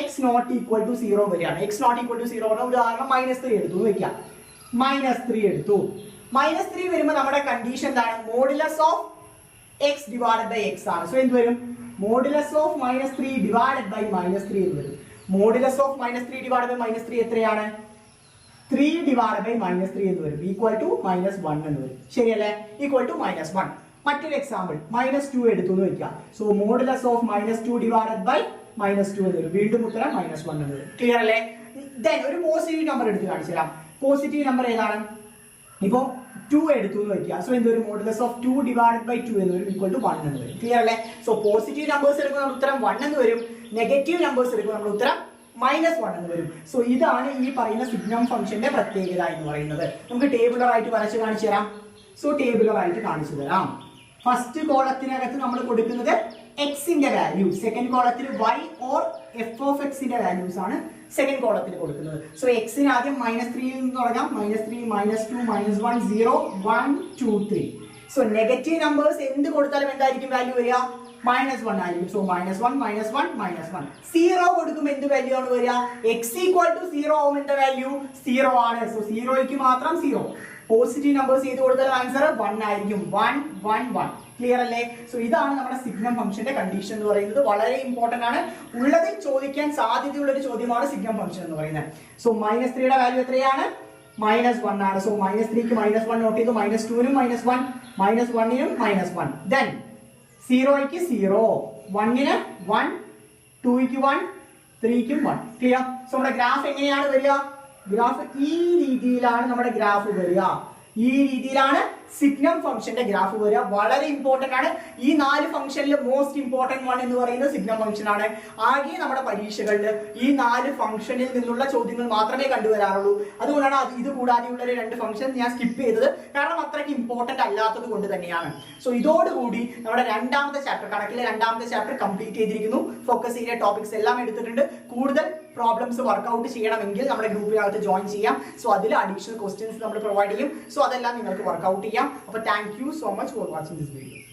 x≠0 വരികയാണ്. x≠0 പറഞ്ഞ ഉദാഹരണം -3 എടുത്തു വെക്കാം. -3 എടുത്തു. -3 വരുമ്പോൾ നമ്മുടെ കണ്ടീഷൻ എന്താണ്? Modulus of x divided by x ആണ്. സോ എന്ത് വരും? മോഡുലസ് ഓഫ് -3 ഡിവൈഡഡ് ബൈ -3 എന്ന് വരും. മോഡുലസ് ഓഫ് -3 ഡിവൈഡഡ് ബൈ -3 എത്രയാണ്? 3 divided by -3 എന്ന് വരും ഈക്വൽ ടു -1 എന്ന് വരും. ശരിയല്ലേ? Equal to -1. മറ്റൊരു എക്സാമ്പിൾ -2 എടുത്തു എന്ന് വെക്കാം. So modulus of -2 divided by -2 എന്ന് വരും. വീണ്ടും ഉത്തരം -1 എന്ന് വരും. ക്ലിയർ അല്ലേ? ദെൻ ഒരു പോസിറ്റീവ് നമ്പർ എടുത്ത് കാണിച്ചു തരാം. പോസിറ്റീവ് നമ്പർ ഏതാണ്? ഇപ്പോ 2 എടുത്തു എന്ന് വെക്കുക. സോ എന്തൊരു മോഡുലസ് ഓഫ് 2 ഡിവൈഡഡ് ബൈ 2 എന്ന് വരും ഈക്വൽ ടു 1 എന്ന് വരും. ക്ലിയർ അല്ലേ? സോ പോസിറ്റീവ് നമ്പേഴ്സ് എടുക്കുമ്പോൾ നമ്മുടെ ഉത്തരം 1 എന്ന് വരും. നെഗറ്റീവ് നമ്പേഴ്സ് എടുക്കുമ്പോൾ നമ്മുടെ ഉത്തരം -1 എന്ന് വരും. സോ ഇതാണ് ഈ പറയുന്ന സിഗ്നം ഫംഗ്ഷന്റെ പ്രത്യേകത എന്ന് പറയുന്നത്. നമുക്ക് ടേബുലർ ആയിട്ട് വരച്ച് കാണിച്ചു തരാം. സോ ടേബുലർ ആയിട്ട് കാണിച്ചു തരാം. ഫസ്റ്റ് കോളത്തിനകത്ത് നമ്മൾ കൊടുക്കുന്നത് എക്സിന്റെ വാല്യൂ, സെക്കൻഡ് കോളത്തിൽ y or f of x ന്റെ വാല്യൂസ് ആണ് സെക്കൻഡ് കോളത്തിൽ കൊടുക്കുന്നത്. സോ എക്സിന് ആദ്യം -3 നിന്ന് തുടങ്ങാം. -3 -2 -1 0 1 2 3. സോ നെഗറ്റീവ് നമ്പേഴ്സ് എന്ത് കൊടുത്താലും എന്തായിരിക്കും വാല്യൂ വരിക? -1 ആയിരിക്കും. സോ -1 -1 -1. 0 കൊടുക്കുമ്പോൾ എന്ത് വാല്യൂ ആണ് വരിക? x ഈക്വൽ ടു 0 ആവും. എന്താ വാല്യൂ? 0 ആണ്. സോ 0ക്ക് മാത്രം 0. പോസിറ്റീവ് നമ്പേഴ്സ് ചെയ്ത് കൊടുത്താൽ ആൻസർ 1 ആയിരിക്കും. 1 1 1. ക്ലിയർ അല്ലേ? സോ ഇതാണ് നമ്മുടെ സിഗ്നം ഫംഗ്ഷന്റെ കണ്ടീഷൻ എന്ന് പറയുന്നത്. വളരെ ഇമ്പോർട്ടന്റ് ആണ്. ഉള്ളതിൽ ചോദിക്കാൻ സാധ്യതയുള്ള ഒരു ചോദ്യമാണ് സിഗ്നം ഫംഗ്ഷൻ എന്ന് പറയുന്നത്. സോ -3യുടെ വാല്യൂ എത്രയാണ്? -1 ആണ്. സോ -3ക്ക് -1 നോട്ട് ചെയ്തു. -2നും -1 -1നും -1. ദെൻ 0ക്ക് 0, 1ന് 1, 2ക്ക് 1, 3ക്കും 1. ക്ലിയർ? സോ നമ്മുടെ ഗ്രാഫ് എങ്ങനെയാണ് വരിക? ഗ്രാഫ് ഈ രീതിയിലാണ് നമ്മുടെ ഗ്രാഫ് വരിക. ഈ രീതിയിലാണ് സിഗ്നം ഫംഗ്ഷന്റെ ഗ്രാഫ് വരിക. വളരെ ഇമ്പോർട്ടന്റ് ആണ്. ഈ 4 ഫംഗ്ഷനിൽ മോസ്റ്റ് ഇമ്പോർട്ടന്റ് വൺ എന്ന് പറയുന്നത് സിഗ്നം ഫംഗ്ഷൻ ആണ്. ആകെ നമ്മുടെ പരീക്ഷകളിൽ ഈ 4 ഫംഗ്ഷനിൽ നിന്നുള്ള ചോദ്യങ്ങൾ മാത്രമേ കണ്ടുവരാറുള്ളൂ. അതുകൊണ്ടാണ് ഇത് കൂടാതെയുള്ള 2 ഫംഗ്ഷൻ ഞാൻ സ്കിപ്പ് ചെയ്തത്. കാരണം അത്രയ്ക്ക് ഇമ്പോർട്ടന്റ് അല്ലാത്തത് കൊണ്ട് തന്നെയാണ്. സോ ഇതോടുകൂടി നമ്മുടെ രണ്ടാമത്തെ ചാപ്റ്റർ, കണക്കിലെ രണ്ടാമത്തെ ചാപ്റ്റർ കംപ്ലീറ്റ് ചെയ്തിരിക്കുന്നു. ഫോക്കസ് ചെയ്ത ടോപ്പിക്സ് എല്ലാം എടുത്തിട്ടുണ്ട്. കൂടുതൽ പ്രോബ്ലംസ് വർക്ക്ഔട്ട് ചെയ്യണമെങ്കിൽ നമ്മുടെ ഗ്രൂപ്പിനകത്ത് ജോയിൻ ചെയ്യാം. സോ അതിൽ അഡീഷണൽ ക്വസ്റ്റ്യൻസ് നമ്മൾ പ്രൊവൈഡ് ചെയ്യും. സോ അതെല്ലാം നിങ്ങൾക്ക് വർക്ക്ഔട്ട് ചെയ്യാം. അപ്പോൾ thank you so much for watching this video.